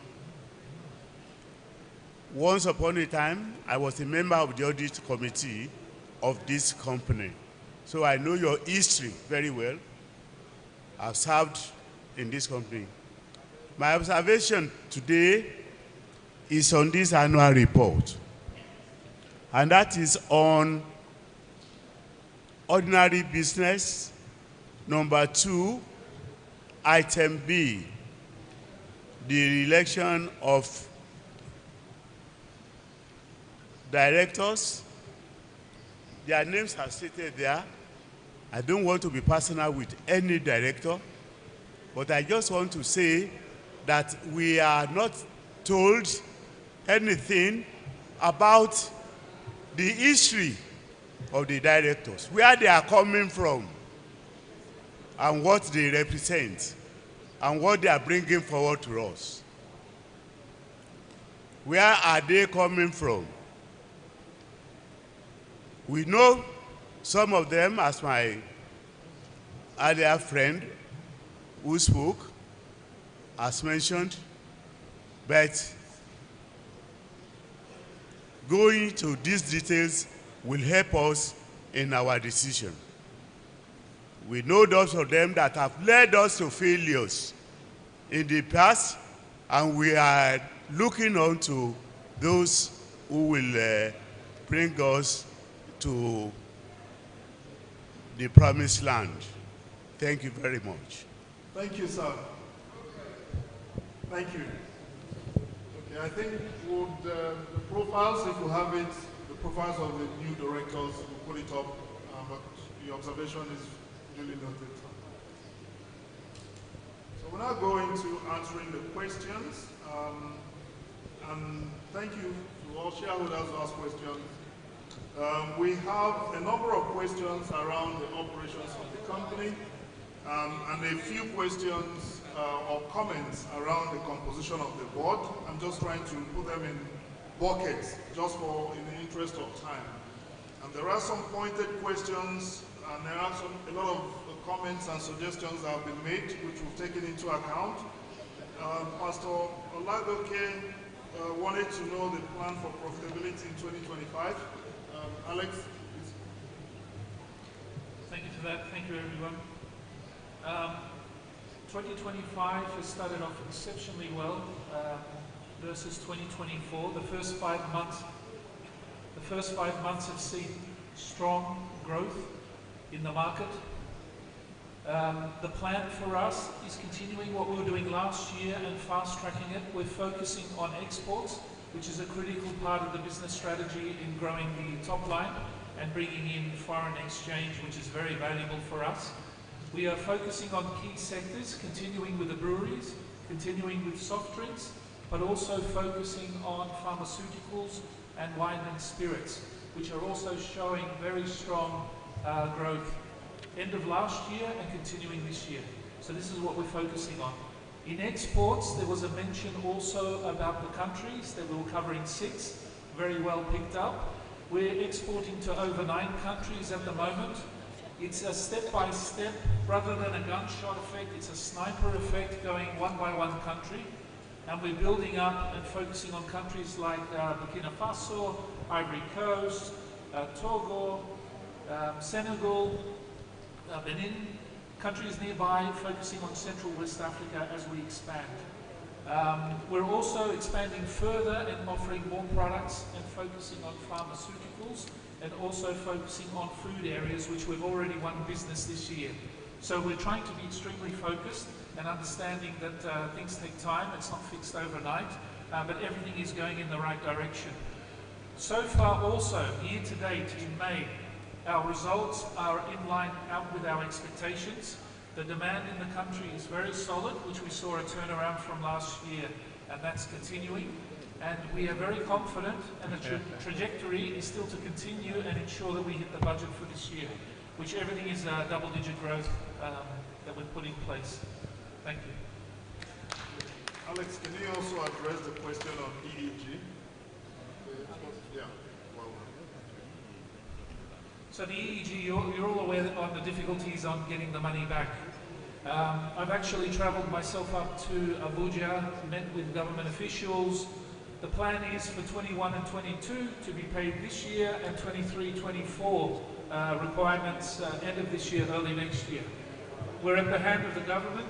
Once upon a time, I was a member of the audit committee of this company. So I know your history very well. I've served in this company. My observation today is on this annual report. And that is on ordinary business, number 2, item B, the election of directors. Their names are stated there. I don't want to be personal with any director, but I just want to say that we are not told anything about the history of the directors, where they are coming from, and what they represent, and what they are bringing forward to us. Where are they coming from? We know some of them, as my earlier friend who spoke has mentioned, but going to these details will help us in our decision. We know those of them that have led us to failures in the past, and we are looking on to those who will bring us to the promised land. Thank you very much. Thank you, sir. Thank you. Okay, I think would the profiles, if you have it, the profiles of the new directors, we'll put it up, but your observation is duly noted. So we're now going to answering the questions. And thank you to all shareholders who asked questions. We have a number of questions around the operations of the company, and a few questions or comments around the composition of the board. I'm just trying to put them in buckets, just in the interest of time. And there are some pointed questions, and there are a lot of comments and suggestions that have been made, which we've taken into account. Pastor Olagoke wanted to know the plan for profitability in 2025. Alex, please. Thank you for that. Thank you, everyone. 2025 has started off exceptionally well versus 2024. The first 5 months have seen strong growth in the market. The plan for us is continuing what we were doing last year and fast-tracking it. We're focusing on exports, which is a critical part of the business strategy in growing the top line and bringing in foreign exchange, which is very valuable for us. We are focusing on key sectors, continuing with the breweries, continuing with soft drinks, but also focusing on pharmaceuticals and wine and spirits, which are also showing very strong growth end of last year and continuing this year. So this is what we're focusing on. In exports, there was a mention also about the countries that we were covering 6, very well picked up. We're exporting to over 9 countries at the moment. It's a step-by-step, rather than a gunshot effect, it's a sniper effect going one by one country. And we're building up and focusing on countries like Burkina Faso, Ivory Coast, Togo, Senegal, Benin, countries nearby, focusing on Central West Africa as we expand. We're also expanding further and offering more products and focusing on pharmaceuticals and also focusing on food areas, which we've already won business this year. So we're trying to be extremely focused and understanding that things take time, it's not fixed overnight, but everything is going in the right direction. So far also, year to date in May, our results are in line with our expectations. The demand in the country is very solid, which we saw a turnaround from last year, and that's continuing. And we are very confident, and the trajectory is still to continue and ensure that we hit the budget for this year, which everything is double-digit growth that we've put in place. Thank you. Alex, can you also address the question on EEG? Yeah. So the EEG, you're all aware of the difficulties on getting the money back. I've actually travelled myself up to Abuja, met with government officials. The plan is for 21 and 22 to be paid this year, and 23, 24 requirements end of this year, early next year. We're at the hand of the government.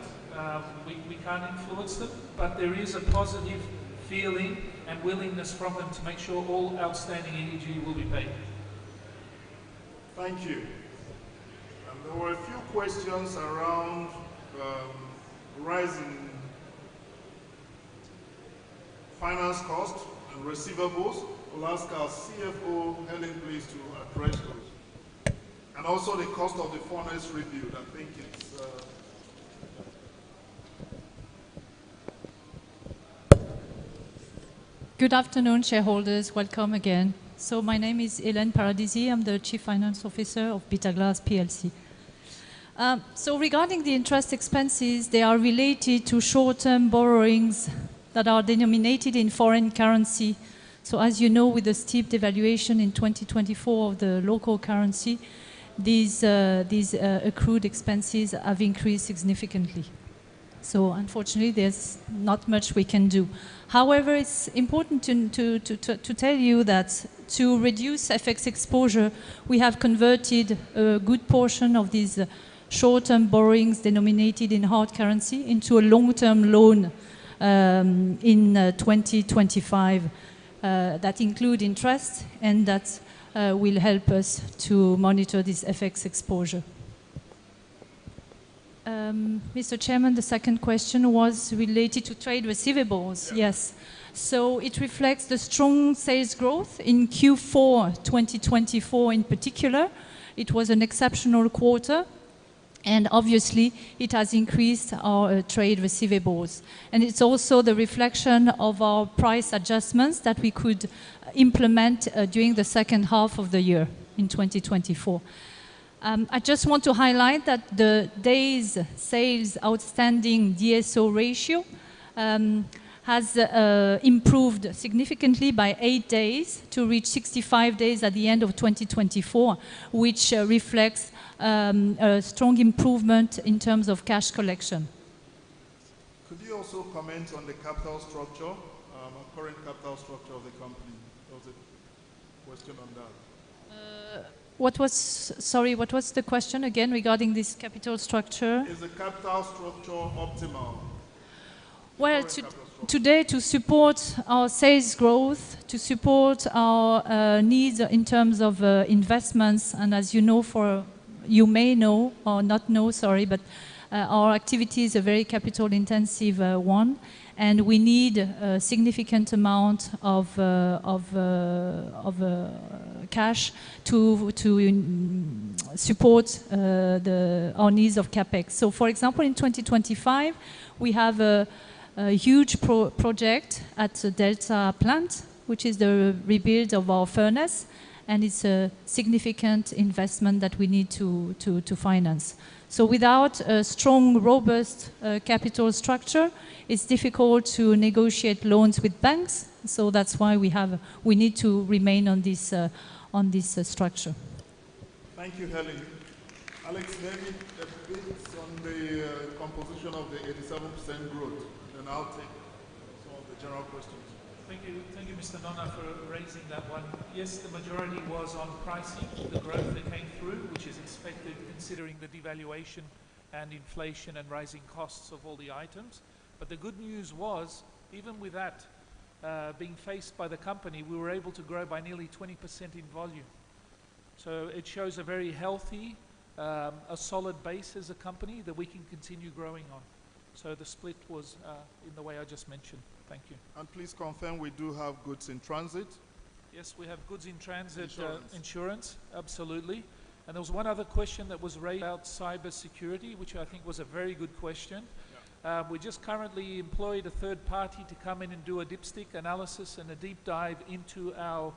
We can't influence them, but there is a positive feeling and willingness from them to make sure all outstanding EEG will be paid. Thank you. And there were a few questions around rising finance cost and receivables. We'll ask our CFO, Helen, please, to address those. And also the cost of the furnace rebuild. I think it's... Good afternoon, shareholders. Welcome again. So my name is Hélène Paradisi. I'm the Chief Finance Officer of Bitaglass PLC. So regarding the interest expenses, they are related to short-term borrowings that are denominated in foreign currency. So as you know, with the steep devaluation in 2024 of the local currency, these accrued expenses have increased significantly. So unfortunately, there's not much we can do. However, it's important to tell you that to reduce FX exposure, we have converted a good portion of these short-term borrowings denominated in hard currency into a long-term loan in 2025 that include interest and that will help us to monitor this FX exposure. Mr. Chairman, the second question was related to trade receivables. Yeah. Yes. So it reflects the strong sales growth in Q4 2024 in particular. It was an exceptional quarter, and obviously it has increased our trade receivables. And it's also the reflection of our price adjustments that we could implement during the second half of the year in 2024. I just want to highlight that the days sales outstanding DSO ratio has improved significantly by 8 days to reach 65 days at the end of 2024, which reflects a strong improvement in terms of cash collection. Could you also comment on the capital structure, current capital structure of the company? There was a question on that. What was the question again regarding this capital structure? Is the capital structure optimal? Well, today to support our sales growth, to support our needs in terms of investments, and as you know, you may know or not know, sorry, but our activity is a very capital intensive one, and we need a significant amount of cash to support our needs of CapEx. So for example, in 2025, we have a huge project at the Delta plant, which is the rebuild of our furnace, and it's a significant investment that we need to finance. So without a strong, robust capital structure, it's difficult to negotiate loans with banks. So that's why we need to remain on this structure. Thank you, Helen. Alex, maybe a bit on the composition of the 87% growth, and I'll take some of the general questions. Thank you, Mr. Nonna, for raising that one. Yes, the majority was on pricing, the growth that came through, which is expected considering the devaluation and inflation and rising costs of all the items. But the good news was, even with that being faced by the company, we were able to grow by nearly 20% in volume. So it shows a very healthy, a solid base as a company that we can continue growing on. So the split was in the way I just mentioned. Thank you. And please confirm we do have goods in transit. Yes, we have goods in transit insurance, absolutely. And there was one other question that was raised about cyber security, which I think was a very good question. Yeah. We just currently employed a third party to come in and do a dipstick analysis and a deep dive into our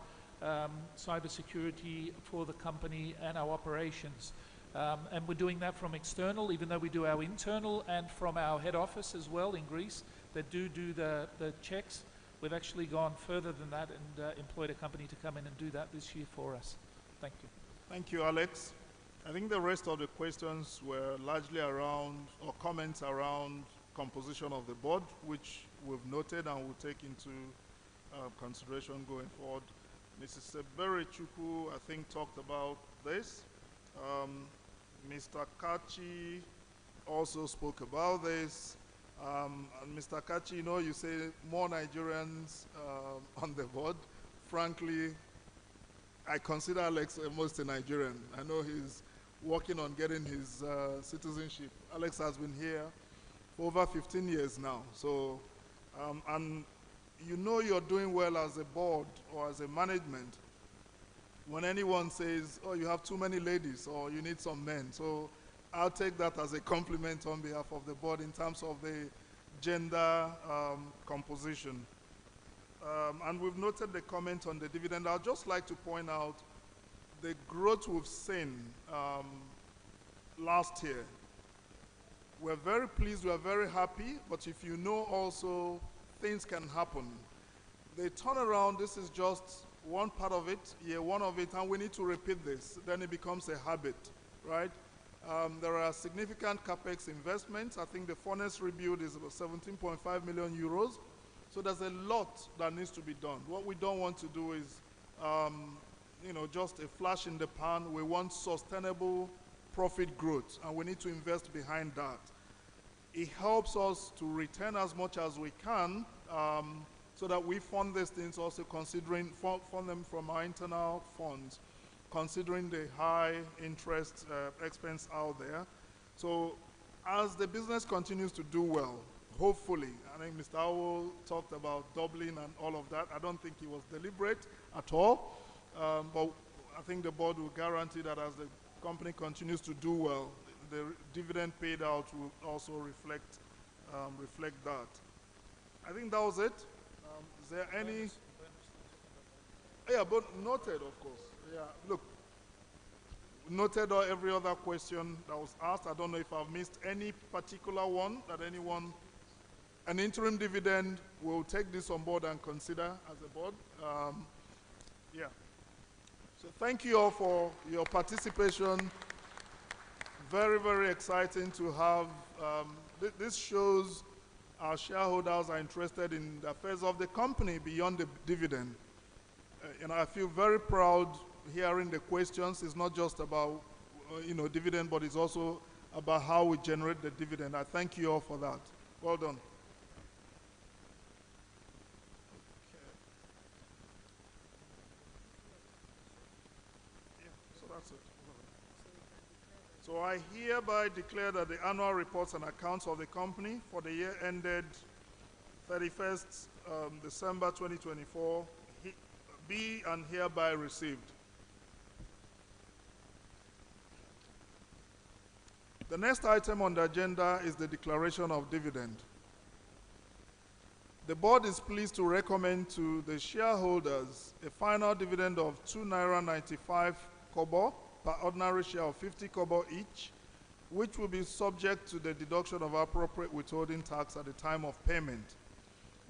cyber security for the company and our operations. And we're doing that from external, even though we do our internal, and from our head office as well in Greece that do the checks. We've actually gone further than that and employed a company to come in and do that this year for us. Thank you. Thank you, Alex. I think the rest of the questions were largely around, or comments around, composition of the board, which we've noted and will take into consideration going forward. Mrs. Sebere Chukwu, I think, talked about this. Mr. Kachi also spoke about this. And Mr. Kachi, you know, you say more Nigerians on the board. Frankly, I consider Alex almost a Nigerian. I know he's working on getting his citizenship. Alex has been here for over 15 years now. So, and you know you're doing well as a board or as a management when anyone says, oh, you have too many ladies or you need some men. So I'll take that as a compliment on behalf of the board in terms of the gender composition. And we've noted the comment on the dividend. I'd just like to point out the growth we've seen last year. We're very pleased, we're very happy, but if you know also things can happen. The turnaround, this is just one part of it, one of it, and we need to repeat this. Then it becomes a habit, right? There are significant capex investments. I think the furnace rebuild is about 17.5 million euros. So there's a lot that needs to be done. What we don't want to do is, you know, just a flash in the pan. We want sustainable profit growth, and we need to invest behind that. It helps us to return as much as we can, so that we fund these things also considering, fund them from our internal funds, considering the high interest expense out there. So as the business continues to do well, hopefully, I think Mr. Awo talked about doubling and all of that. I don't think it was deliberate at all, but I think the board will guarantee that as the company continues to do well, the dividend paid out will also reflect that. I think that was it. Is there any? Yeah, but noted, of course. Yeah, look, noted every other question that was asked. I don't know if I've missed any particular one that anyone. An interim dividend, we'll take this on board and consider as a board. Yeah. So thank you all for your participation. Very, very exciting to have. This shows our shareholders are interested in the affairs of the company beyond the dividend. And I feel very proud hearing the questions. It's not just about you know, dividend, but it's also about how we generate the dividend. I thank you all for that. Well done. So I hereby declare that the annual reports and accounts of the company for the year ended 31st December 2024 be and hereby received. The next item on the agenda is the declaration of dividend. The board is pleased to recommend to the shareholders a final dividend of 2.95 naira per ordinary share of 50 kobo each, which will be subject to the deduction of appropriate withholding tax at the time of payment.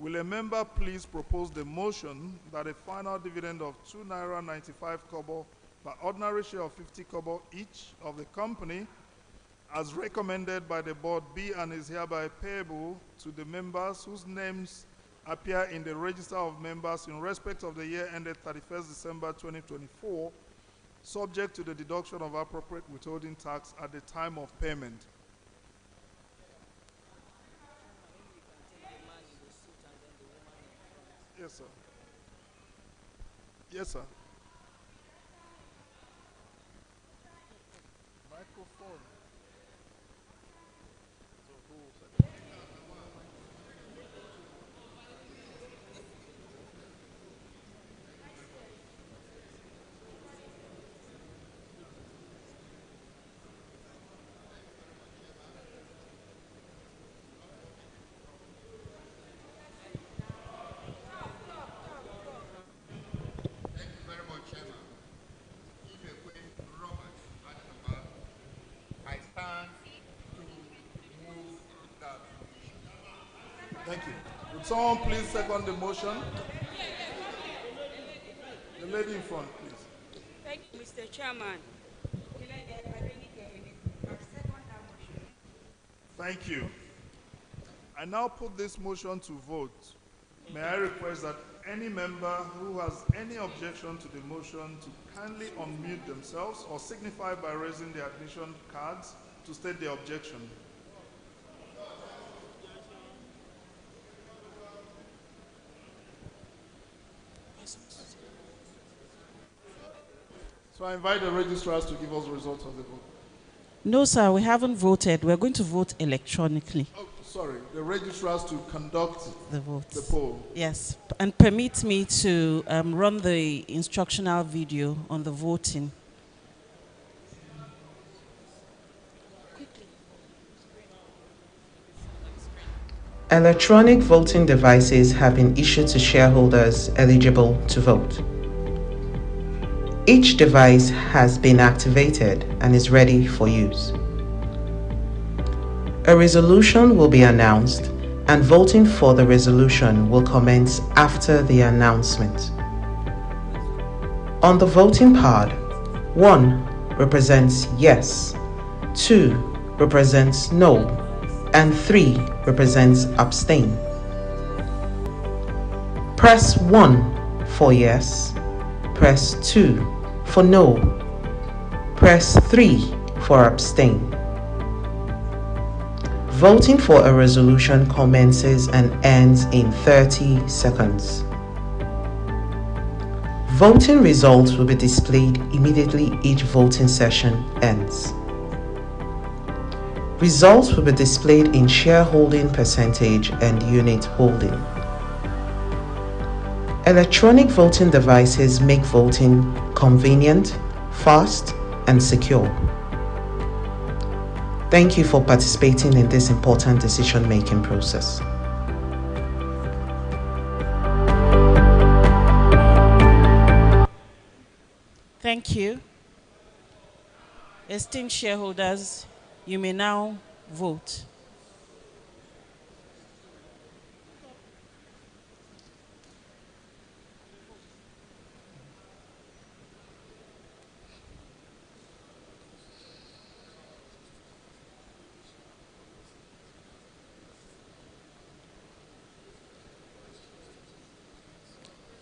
Will a member please propose the motion that a final dividend of 2.95 naira per ordinary share of 50 kobo each of the company, as recommended by the board, be and is hereby payable to the members whose names appear in the register of members in respect of the year ended 31st December 2024, subject to the deduction of appropriate withholding tax at the time of payment. Yes, sir. Yes, sir. Microphone. Thank you. Would someone please second the motion? The lady in front, please. Thank you, Mr. Chairman. Thank you. I now put this motion to vote. May I request that any member who has any objection to the motion to kindly unmute themselves or signify by raising their admission cards to state their objection. So I invite the registrars to give us the results of the vote. No, sir, we haven't voted. We're going to vote electronically. Oh, sorry, the registrars to conduct the vote. The poll. Yes, and permit me to run the instructional video on the voting. Electronic voting devices have been issued to shareholders eligible to vote. Each device has been activated and is ready for use. A resolution will be announced, and voting for the resolution will commence after the announcement. On the voting card, 1 represents yes, 2 represents no, and 3 represents abstain. Press 1 for yes, press 2 for no, press 3 for abstain. Voting for a resolution commences and ends in 30 seconds. Voting results will be displayed immediately each voting session ends. Results will be displayed in shareholding percentage and unit holding. Electronic voting devices make voting convenient, fast, and secure. Thank you for participating in this important decision-making process. Thank you. Esteemed shareholders, you may now vote.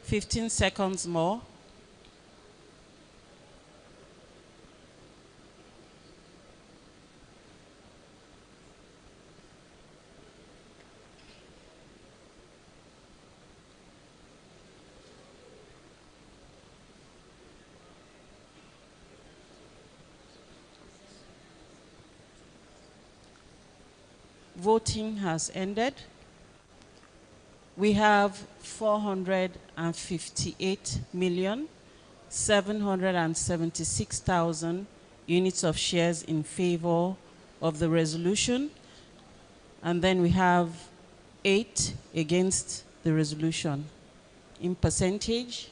Fifteen seconds more. Voting has ended. We have 458,776,000 units of shares in favor of the resolution. And then we have 8 against the resolution. In percentage,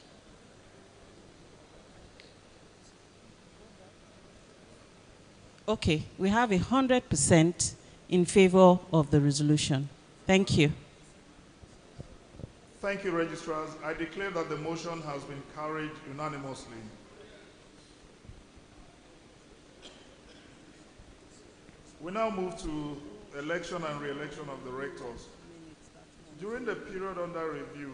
okay, we have 100% in favor of the resolution. Thank you. Thank you, registrars. I declare that the motion has been carried unanimously. We now move to election and re-election of directors. During the period under review,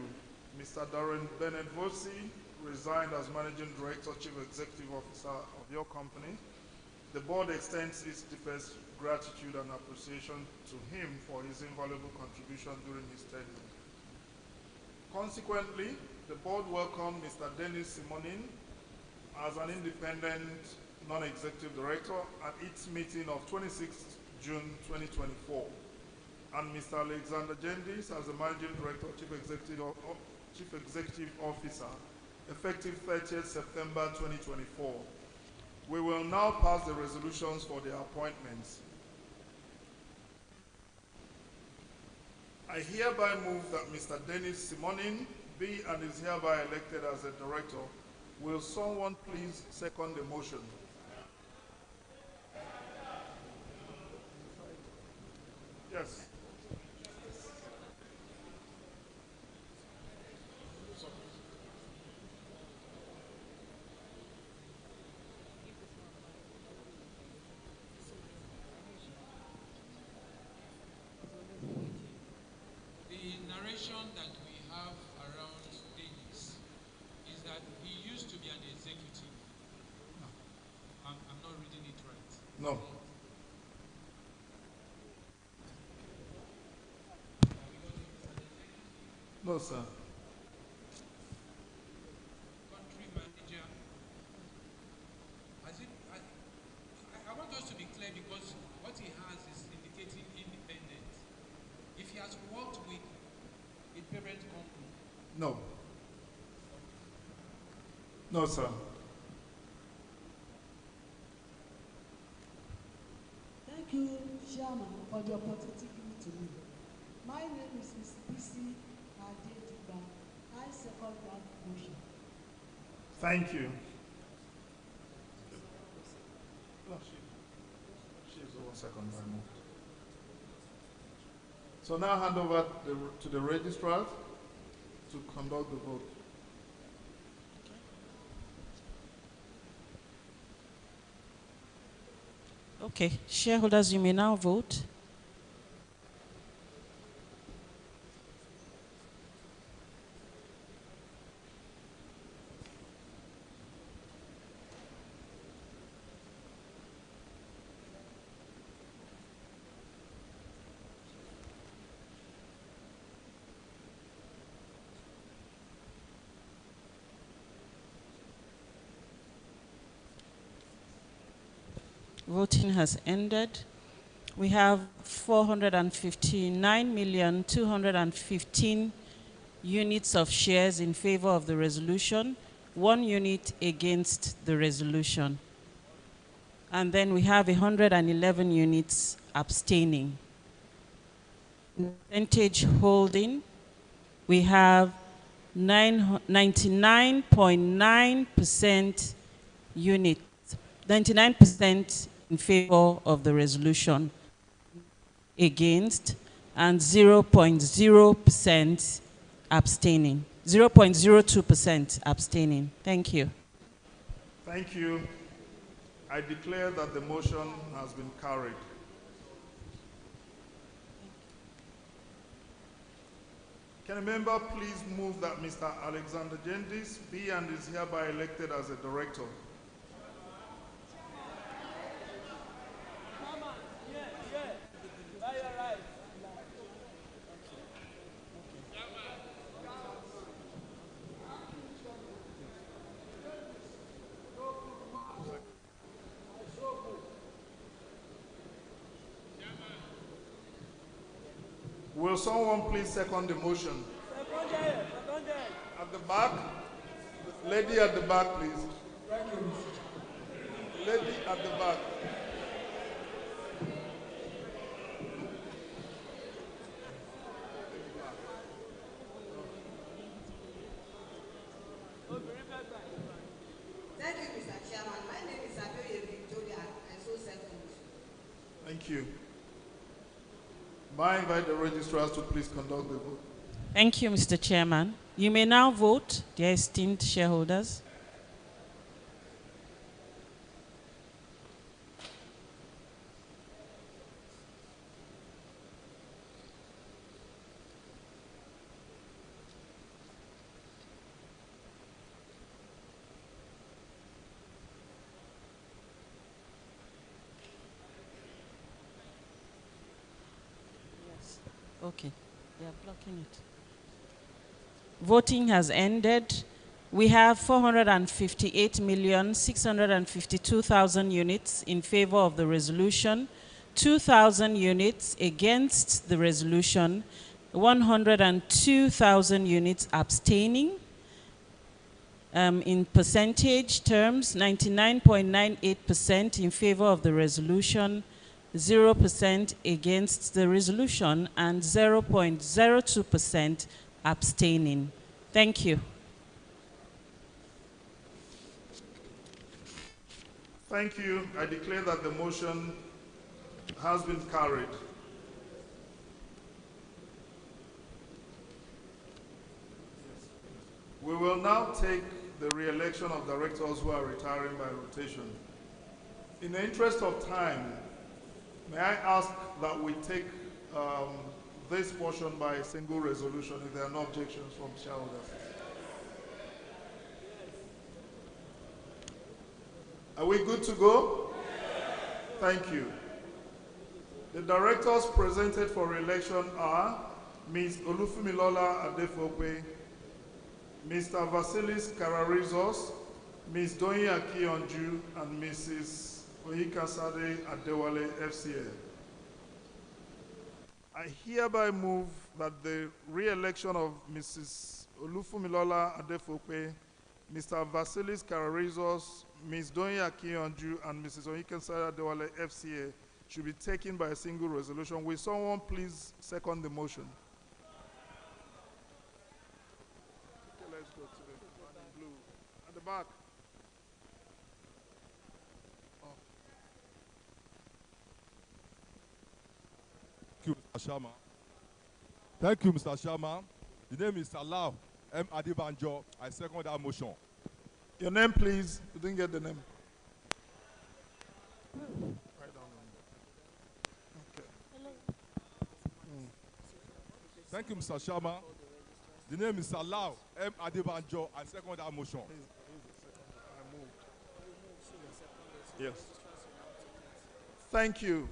Mr. Darren Bennett Vossi resigned as Managing Director, Chief Executive Officer of your company. The board extends its deepest gratitude and appreciation to him for his invaluable contribution during his tenure. Consequently, the board welcomed Mr. Dennis Simonin as an independent non-executive director at its meeting of 26 June 2024, and Mr. Alexander Gendis as the Managing Director, Chief Executive Officer, effective 30th September 2024. We will now pass the resolutions for their appointments. I hereby move that Mr. Dennis Simonin be and is hereby elected as a director. Will someone please second the motion? Yes. The narration that we have around Dennis is that he used to be an executive. No, I'm not reading it right. No. No, sir. Country manager. I want us to be clear because what he has is indicating independent. If he has worked with a parent company. No. No, sir. Thank you, Chairman, for the opportunity given to me. My name is Mr. Bisi Adediba. I second that motion. Thank you. No, she's the one second by moved. So now hand over to the registrar to conduct the vote. Okay, shareholders, you may now vote. Voting has ended. We have 459,215 units of shares in favor of the resolution, 1 unit against the resolution. And then we have 111 units abstaining. Percentage holding, we have 99.9% units, 99% in favor of the resolution, against, and 0.0% abstaining, 0.02% abstaining. Thank you. Thank you. I declare that the motion has been carried. Can a member please move that Mr. Alexander Gendis be and is hereby elected as a director? Will someone please second the motion? At the back? Lady at the back, please. Lady at the back. Thank you, Mr. Chairman. My name is Adoye Victoria. I so second. Thank you. May I invite the registrars to please conduct the vote? Thank you, Mr. Chairman. You may now vote, dear esteemed shareholders. Okay, they are blocking it. Voting has ended. We have 458,652,000 units in favor of the resolution, 2,000 units against the resolution, 102,000 units abstaining. In percentage terms, 99.98% in favor of the resolution, 0% against the resolution, and 0.02% abstaining. Thank you. Thank you. I declare that the motion has been carried. We will now take the re-election of directors who are retiring by rotation. In the interest of time, may I ask that we take this portion by a single resolution if there are no objections from shareholders? Are we good to go? Thank you. The directors presented for re-election are Ms. Olufumilola Adefope, Mr. Vasilis Kararizos, Ms. Doyin Akionju, and Mrs. Oyikasade Adewale, FCA. I hereby move that the re-election of Mrs. Olufumilola Adefope, Mr. Vasilis Kararizos, Ms. Doyin Akionju, and Mrs. Oyikasade Adewale, FCA, should be taken by a single resolution. Will someone please second the motion? Okay, let's go to the one in blue. At the back. Oh. Thank you, Mr. Sharma. Thank you, Mr. Sharma. The name is Salah M. Adibanjo. I second that motion. Your name, please. You didn't get the name. Right down. Okay. Thank you, Mr. Sharma. The name is Salah M. Adibanjo. I second that motion. Yes. Thank you.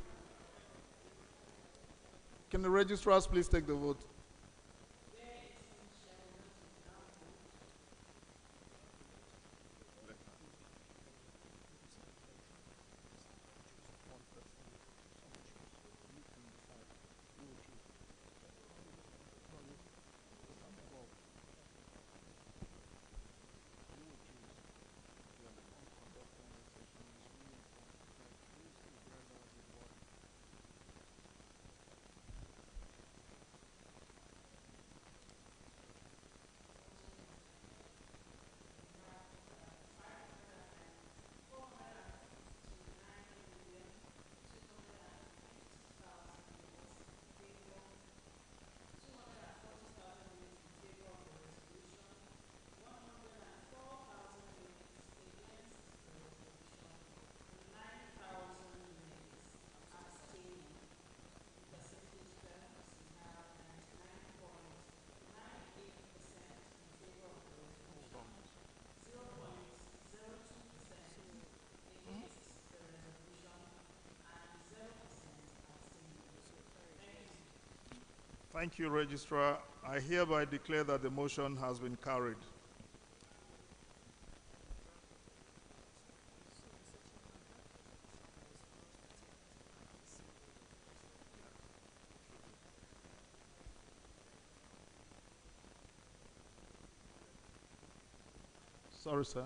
Can the registrars please take the vote? Thank you, Registrar. I hereby declare that the motion has been carried. Sorry, sir.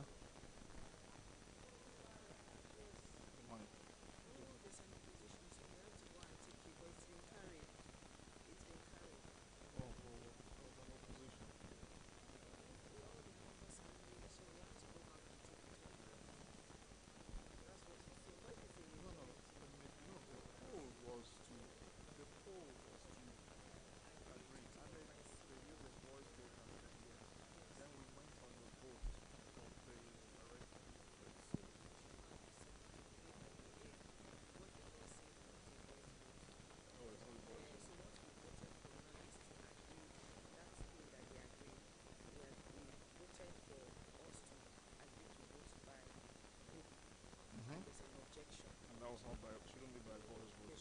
Shouldn't be by voice vote.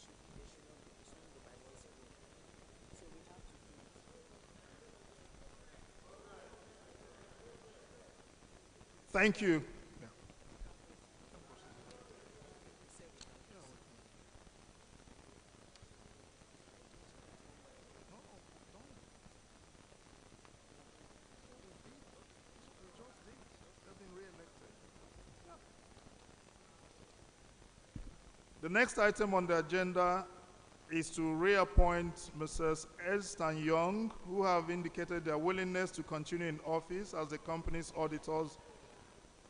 Thank you. The next item on the agenda is to reappoint Mrs. Ernst & Young, who have indicated their willingness to continue in office as the company's auditors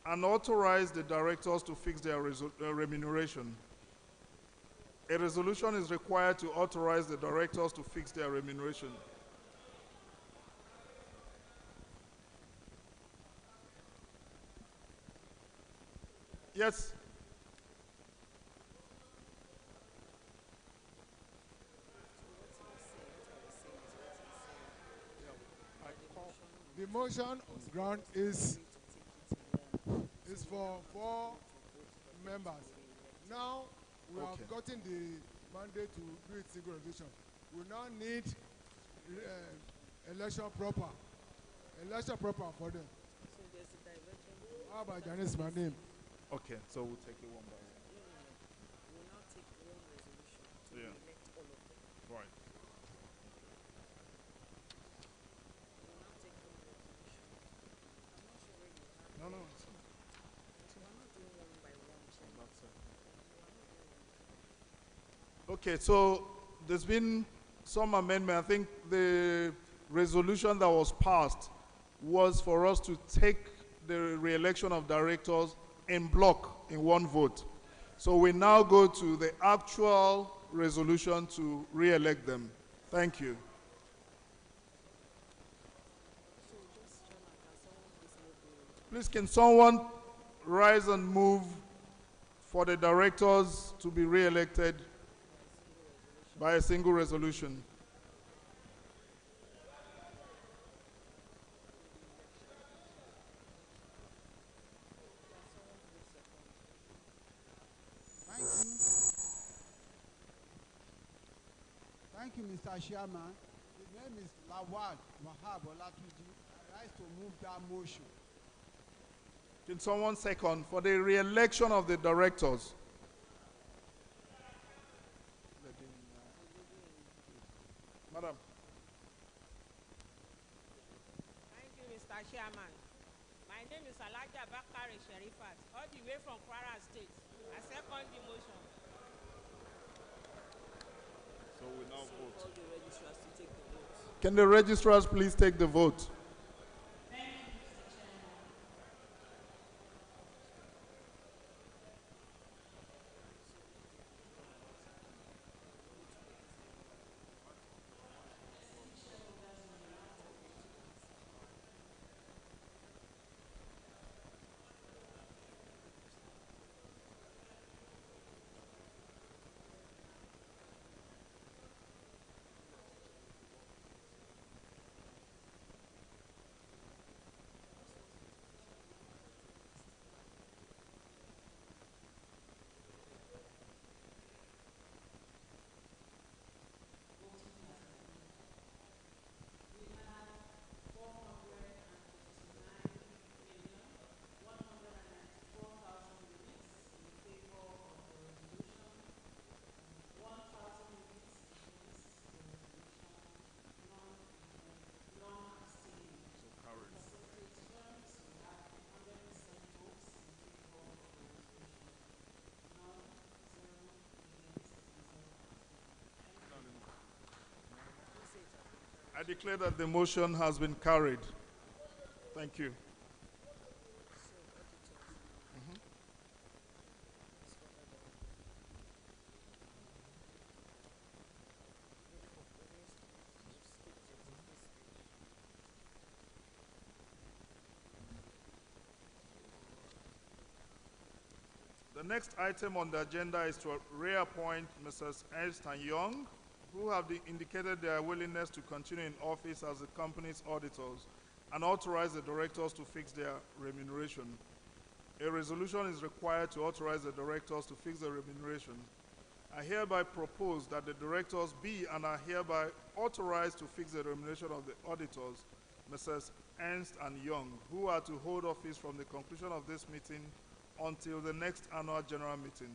and authorize the directors to fix their remuneration. A resolution is required to authorize the directors to fix their remuneration. Yes. The motion on ground is for 4 members. Now we have gotten the mandate to do it single resolution. We now need election proper. Election proper for them. So there's a divergence. How about Janice, my name? Okay, so we'll take it one by one. We'll now take one resolution to elect all of them. Right. We'll now take one resolution. I'm not sure where you have. No, no. So we're not doing one by one, Chairman. Okay, so there's been some amendment. I think the resolution that was passed was for us to take the re-election of directors in block in one vote. So we now go to the actual resolution to re-elect them. Thank you. Please, can someone rise and move for the directors to be re-elected by a single resolution? Thank you, Mr. Chairman. His name is Lawal Wahab Olatuji. I rise to move that motion. Can someone second for the re-election of the directors? Madam. Thank you, Mr. Chairman. My name is Alaja Bakari Sherifat, all the way from Kwara State. I second the motion. So we now vote. Call the registrars to take the vote. Can the registrars please take the vote? I declare that the motion has been carried. Thank you. The next item on the agenda is to reappoint Mrs. Ernst & Young, who have indicated their willingness to continue in office as the company's auditors and authorize the directors to fix their remuneration. A resolution is required to authorize the directors to fix their remuneration. I hereby propose that the directors be and are hereby authorized to fix the remuneration of the auditors Messrs. Ernst and Young, who are to hold office from the conclusion of this meeting until the next annual general meeting.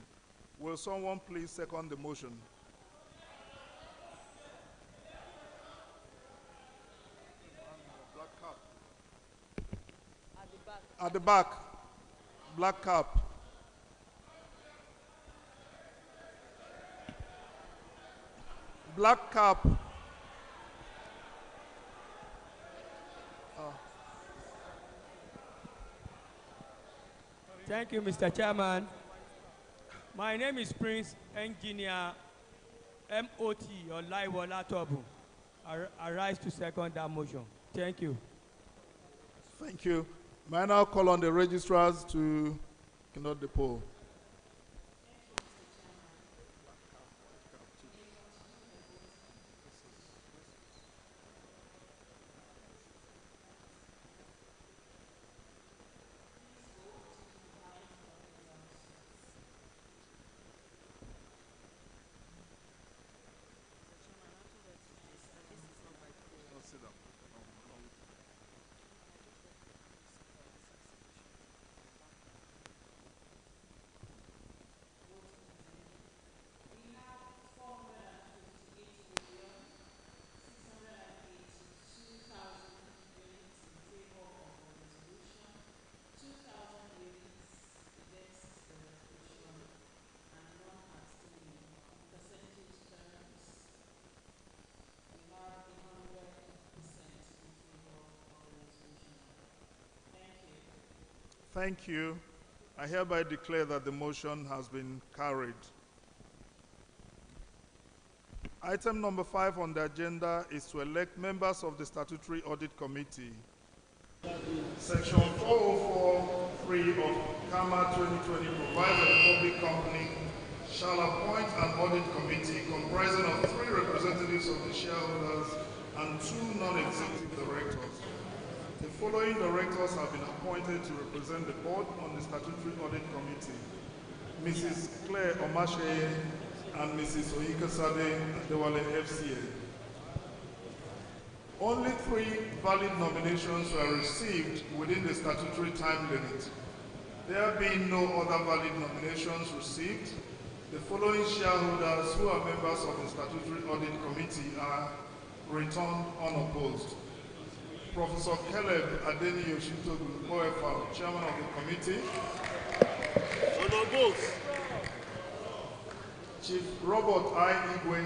Will someone please second the motion? At the back, black cap. Black cap. Thank you, Mr. Chairman. My name is Prince Engineer MOT Olaiwola Tobu. I rise to second that motion. Thank you. Thank you. May I now call on the registrars to conduct the poll? Thank you. I hereby declare that the motion has been carried. Item number 5 on the agenda is to elect members of the Statutory Audit Committee. Section 404(3) of CAMA 2020 provides that a public company shall appoint an audit committee comprising of 3 representatives of the shareholders and 2 non-executive directors. The following directors have been appointed to represent the board on the Statutory Audit Committee: Mrs. Claire Omashe and Mrs. Oyikasade Adewale FCA. Only 3 valid nominations were received within the statutory time limit. There being no other valid nominations received, the following shareholders who are members of the Statutory Audit Committee are returned unopposed: Professor Caleb Adeni Yoshintogu OFR, Chairman of the Committee. Unopposed. Chief Robert I. Igwe.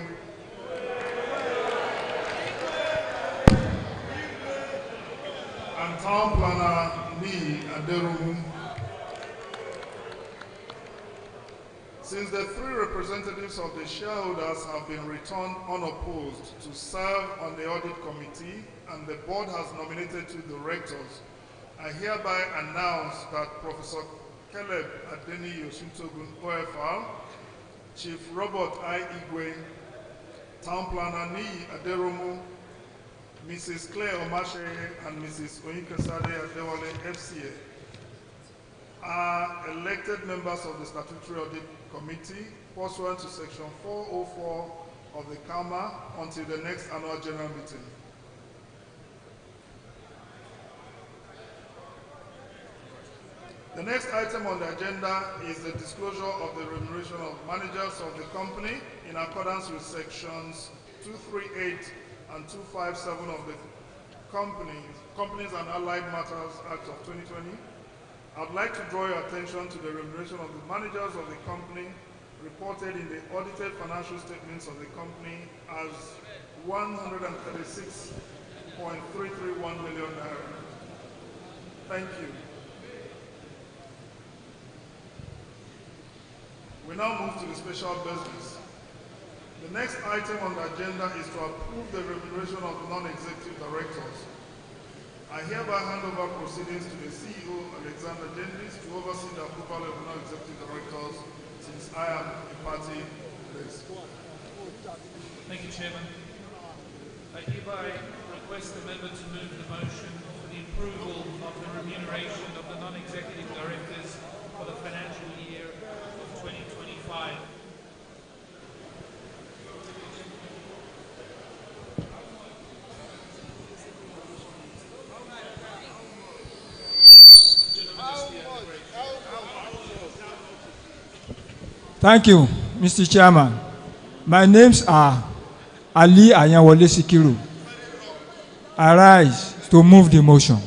And Town Planner Ni Aderumu. Since the 3 representatives of the shareholders have been returned unopposed to serve on the audit committee and the board has nominated 2 directors, I hereby announce that Professor Caleb Adeni Yoshintogun OFR, Chief Robert I. Igwe, Town Planner Ni Aderomu, Mrs. Claire Omashe and Mrs. Oyikasade Adewale FCA are elected members of the Statutory Audit Committee pursuant to Section 404 of the CAMA until the next annual general meeting. The next item on the agenda is the disclosure of the remuneration of managers of the company in accordance with Sections 238 and 257 of the Companies and Allied Matters Act of 2020. I'd like to draw your attention to the remuneration of the managers of the company reported in the audited financial statements of the company as 136.331 million naira. Thank you. We now move to the special business. The next item on the agenda is to approve the remuneration of the non-executive directors. I hereby hand over proceedings to the CEO, Alexander Gendis, to oversee the approval of non-executive directors, since I am a party to this. Thank you, Chairman. I hereby request the member to move the motion for the approval of the remuneration of the non-executive directors for the financial year of 2025. Thank you, Mr. Chairman. My names are Ali Ayanwole Sikiru. I rise to move the motion.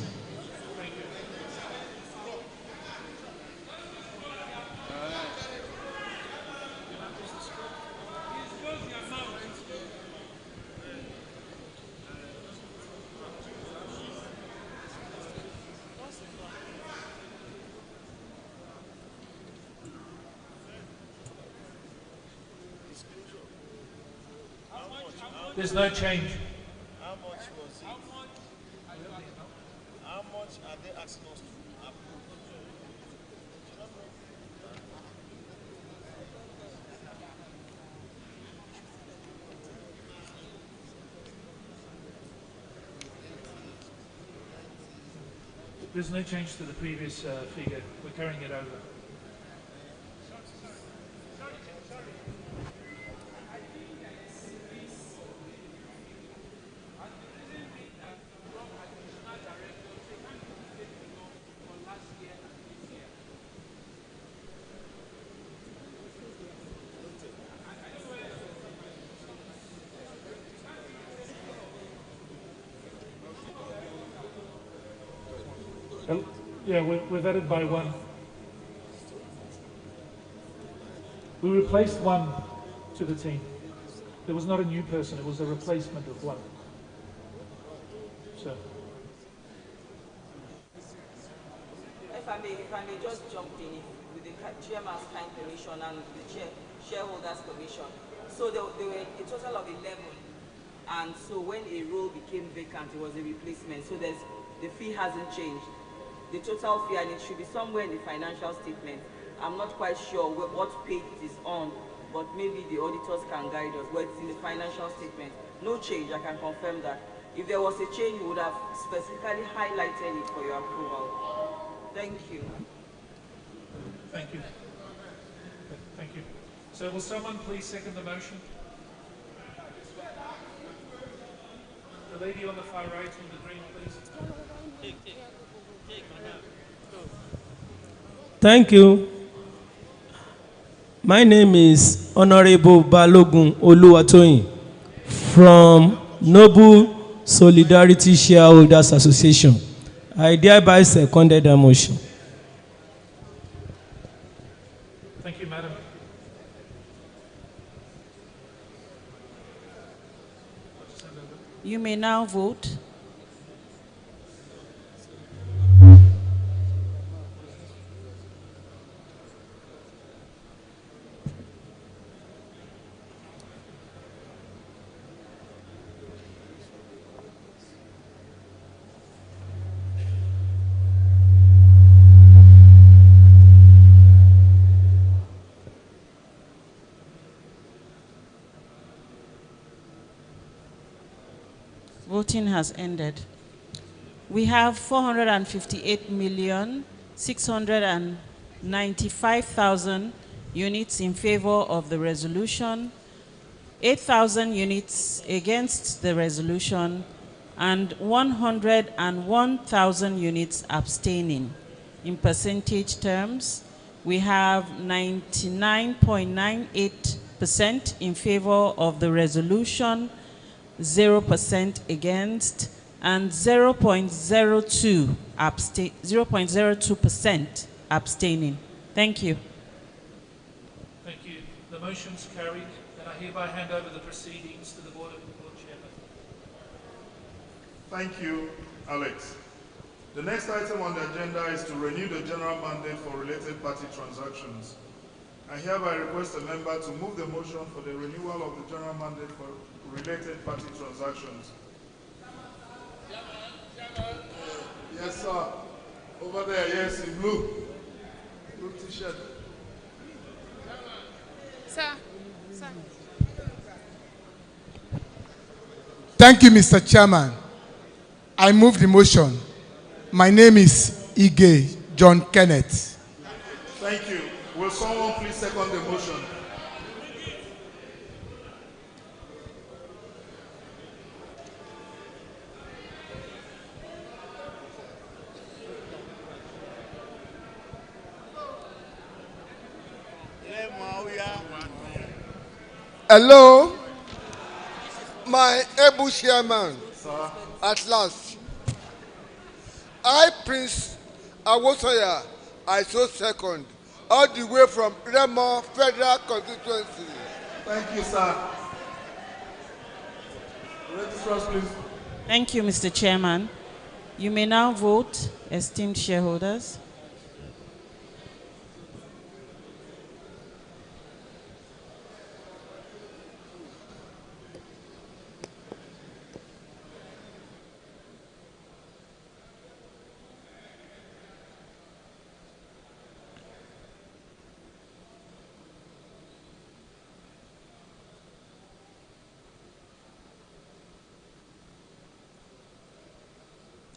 There's no change. How much was it? How much are they asking us to approve? There's no change to the previous figure. We're carrying it over. Yeah, we've added by one. We replaced one to the team. There was not a new person, it was a replacement of one. So. If I may just jump in with the chairman's kind permission and the shareholders permission. So there were a total of 11. And so when a role became vacant, it was a replacement. So the fee hasn't changed. The total fee, and it should be somewhere in the financial statement. I'm not quite sure what page it is on, but maybe the auditors can guide us. Well, it's in the financial statement. No change, I can confirm that. If there was a change, we would have specifically highlighted it for your approval. Thank you. Thank you. Thank you. So will someone please second the motion? The lady on the far right in the green, please. Thank you. My name is Honorable Balogun Oluwatoyin from Noble Solidarity Shareholders Association. I hereby seconded the motion. Thank you, madam. You may now vote. Voting has ended. We have 458,695,000 units in favor of the resolution, 8,000 units against the resolution, and 101,000 units abstaining. In percentage terms, we have 99.98% in favor of the resolution, 0% against, and 0.02% abstaining. Thank you. Thank you. The motion's carried, and I hereby hand over the proceedings to the Board Chairman. Thank you, Alex. The next item on the agenda is to renew the general mandate for related party transactions. I hereby request a member to move the motion for the renewal of the general mandate for related party transactions. Yes, sir. Over there, yes, in blue. Blue t-shirt. Sir. Sir. Thank you, Mr. Chairman. I move the motion. My name is Ige John Kenneth. Thank you. Will someone please second the motion? Hello, my able chairman. At last, I, Prince Awosoya, I so second, all the way from Remo Federal Constituency. Thank you, sir. Registrars, please. Thank you, Mr. Chairman. You may now vote, esteemed shareholders.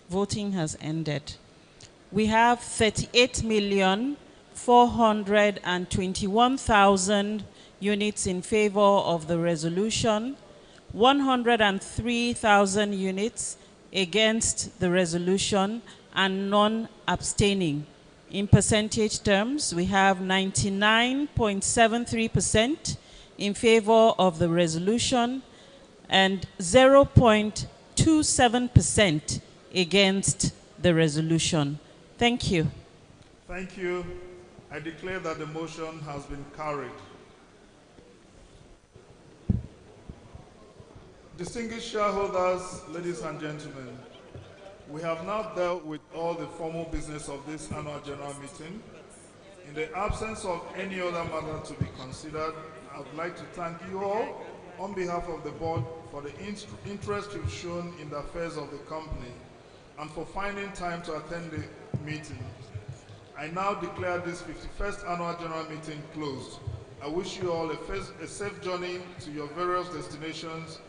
Voting has ended. We have 38,421,000 units in favor of the resolution, 103,000 units against the resolution, and none abstaining. In percentage terms, we have 99.73% in favor of the resolution and 0.27% against the resolution. Thank you. Thank you. I declare that the motion has been carried. Distinguished shareholders, ladies and gentlemen, we have now dealt with all the formal business of this annual general meeting. In the absence of any other matter to be considered, I would like to thank you all on behalf of the board for the interest you've shown in the affairs of the company and for finding time to attend the meeting. I now declare this 51st annual general meeting closed. I wish you all a safe journey to your various destinations.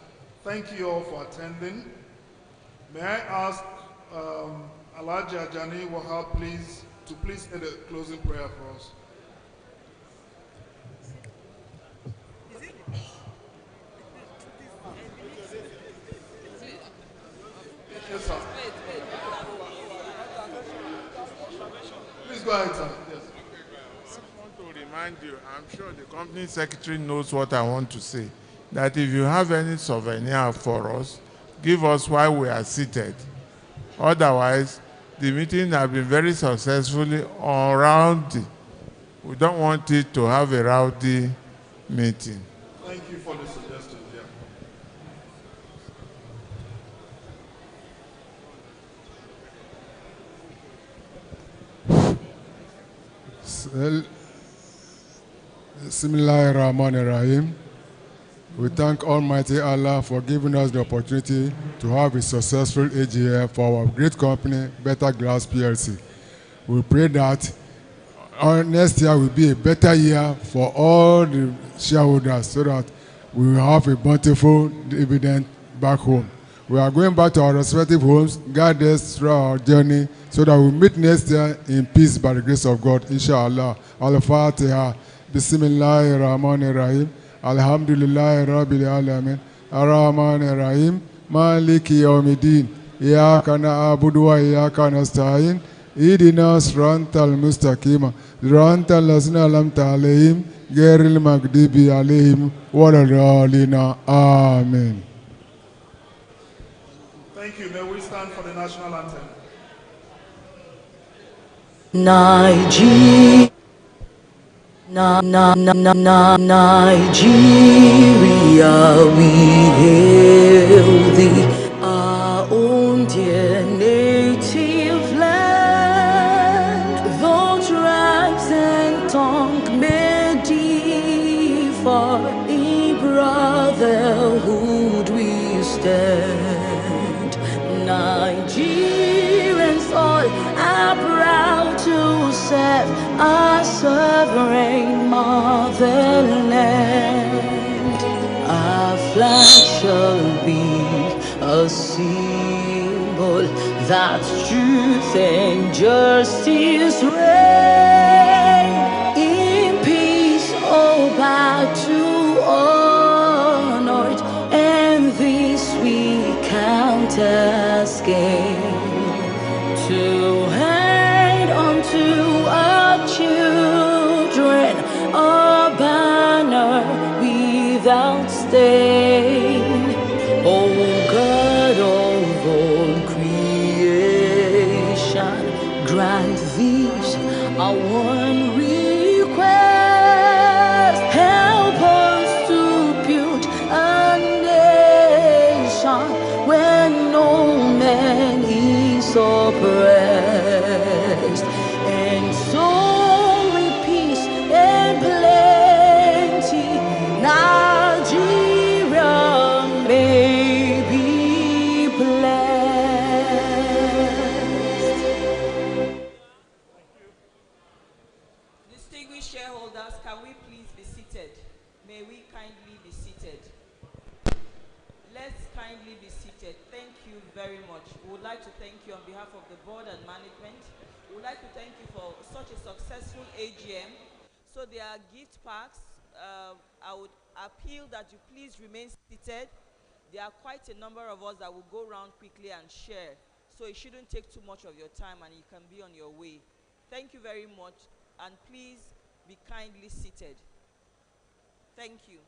Thank you all for attending. May I ask Alhaji Ajani Wahab to please add a closing prayer for us. Yes, sir. Please go ahead, sir. Yes. I want to remind you, I'm sure the company secretary knows what I want to say, that if you have any souvenir for us, give us while we are seated. Otherwise, the meeting has been very successfully rowdy. We don't want it to have a rowdy meeting. Thank you for the suggestion. Bismillahirrahmanirrahim. We thank Almighty Allah for giving us the opportunity to have a successful AGM for our great company, Better Glass PLC. We pray that our next year will be a better year for all the shareholders so that we will have a bountiful dividend back home. We are going back to our respective homes, guide us through our journey so that we meet next year in peace by the grace of God, inshallah. Al-Fatiha. Bismillahirrahmanirrahim. Alhamdulillahi Rabbil Alamin. Ar-Rahmanir-Rahim. Maliki Yawmiddin. Iyaka na'budu wa iyaka nasta'in. Ihdina siratal mustaqim. Siratal ladzina an'amta alayhim ghairil maghdubi alayhim waladdallin. Amen. Thank you. May we stand for the national anthem. Nigeria, we hail thee, our own dear native land. Though tribes and tongue may differ, in brotherhood we stand. Nigerians all are proud to serve our sovereign motherland. Our flag shall be a symbol that truth and justice reign. In peace, oh, back to honor it, and this we count as gain. To hand unto our children sustain. Oh God of all creation, grant these our one request. Help us to build a nation where no man is oppressed, and so with peace and plenty, Nigeria may be blessed. Distinguished shareholders, can we please be seated? May we kindly be seated. Let's kindly be seated. Thank you very much. We would like to thank you on behalf of the board and management. We would like to thank you for such a successful AGM. So there are gift packs. I would appeal that you please remain seated. There are quite a number of us that will go around quickly and share. So it shouldn't take too much of your time and you can be on your way. Thank you very much, and please be kindly seated. Thank you.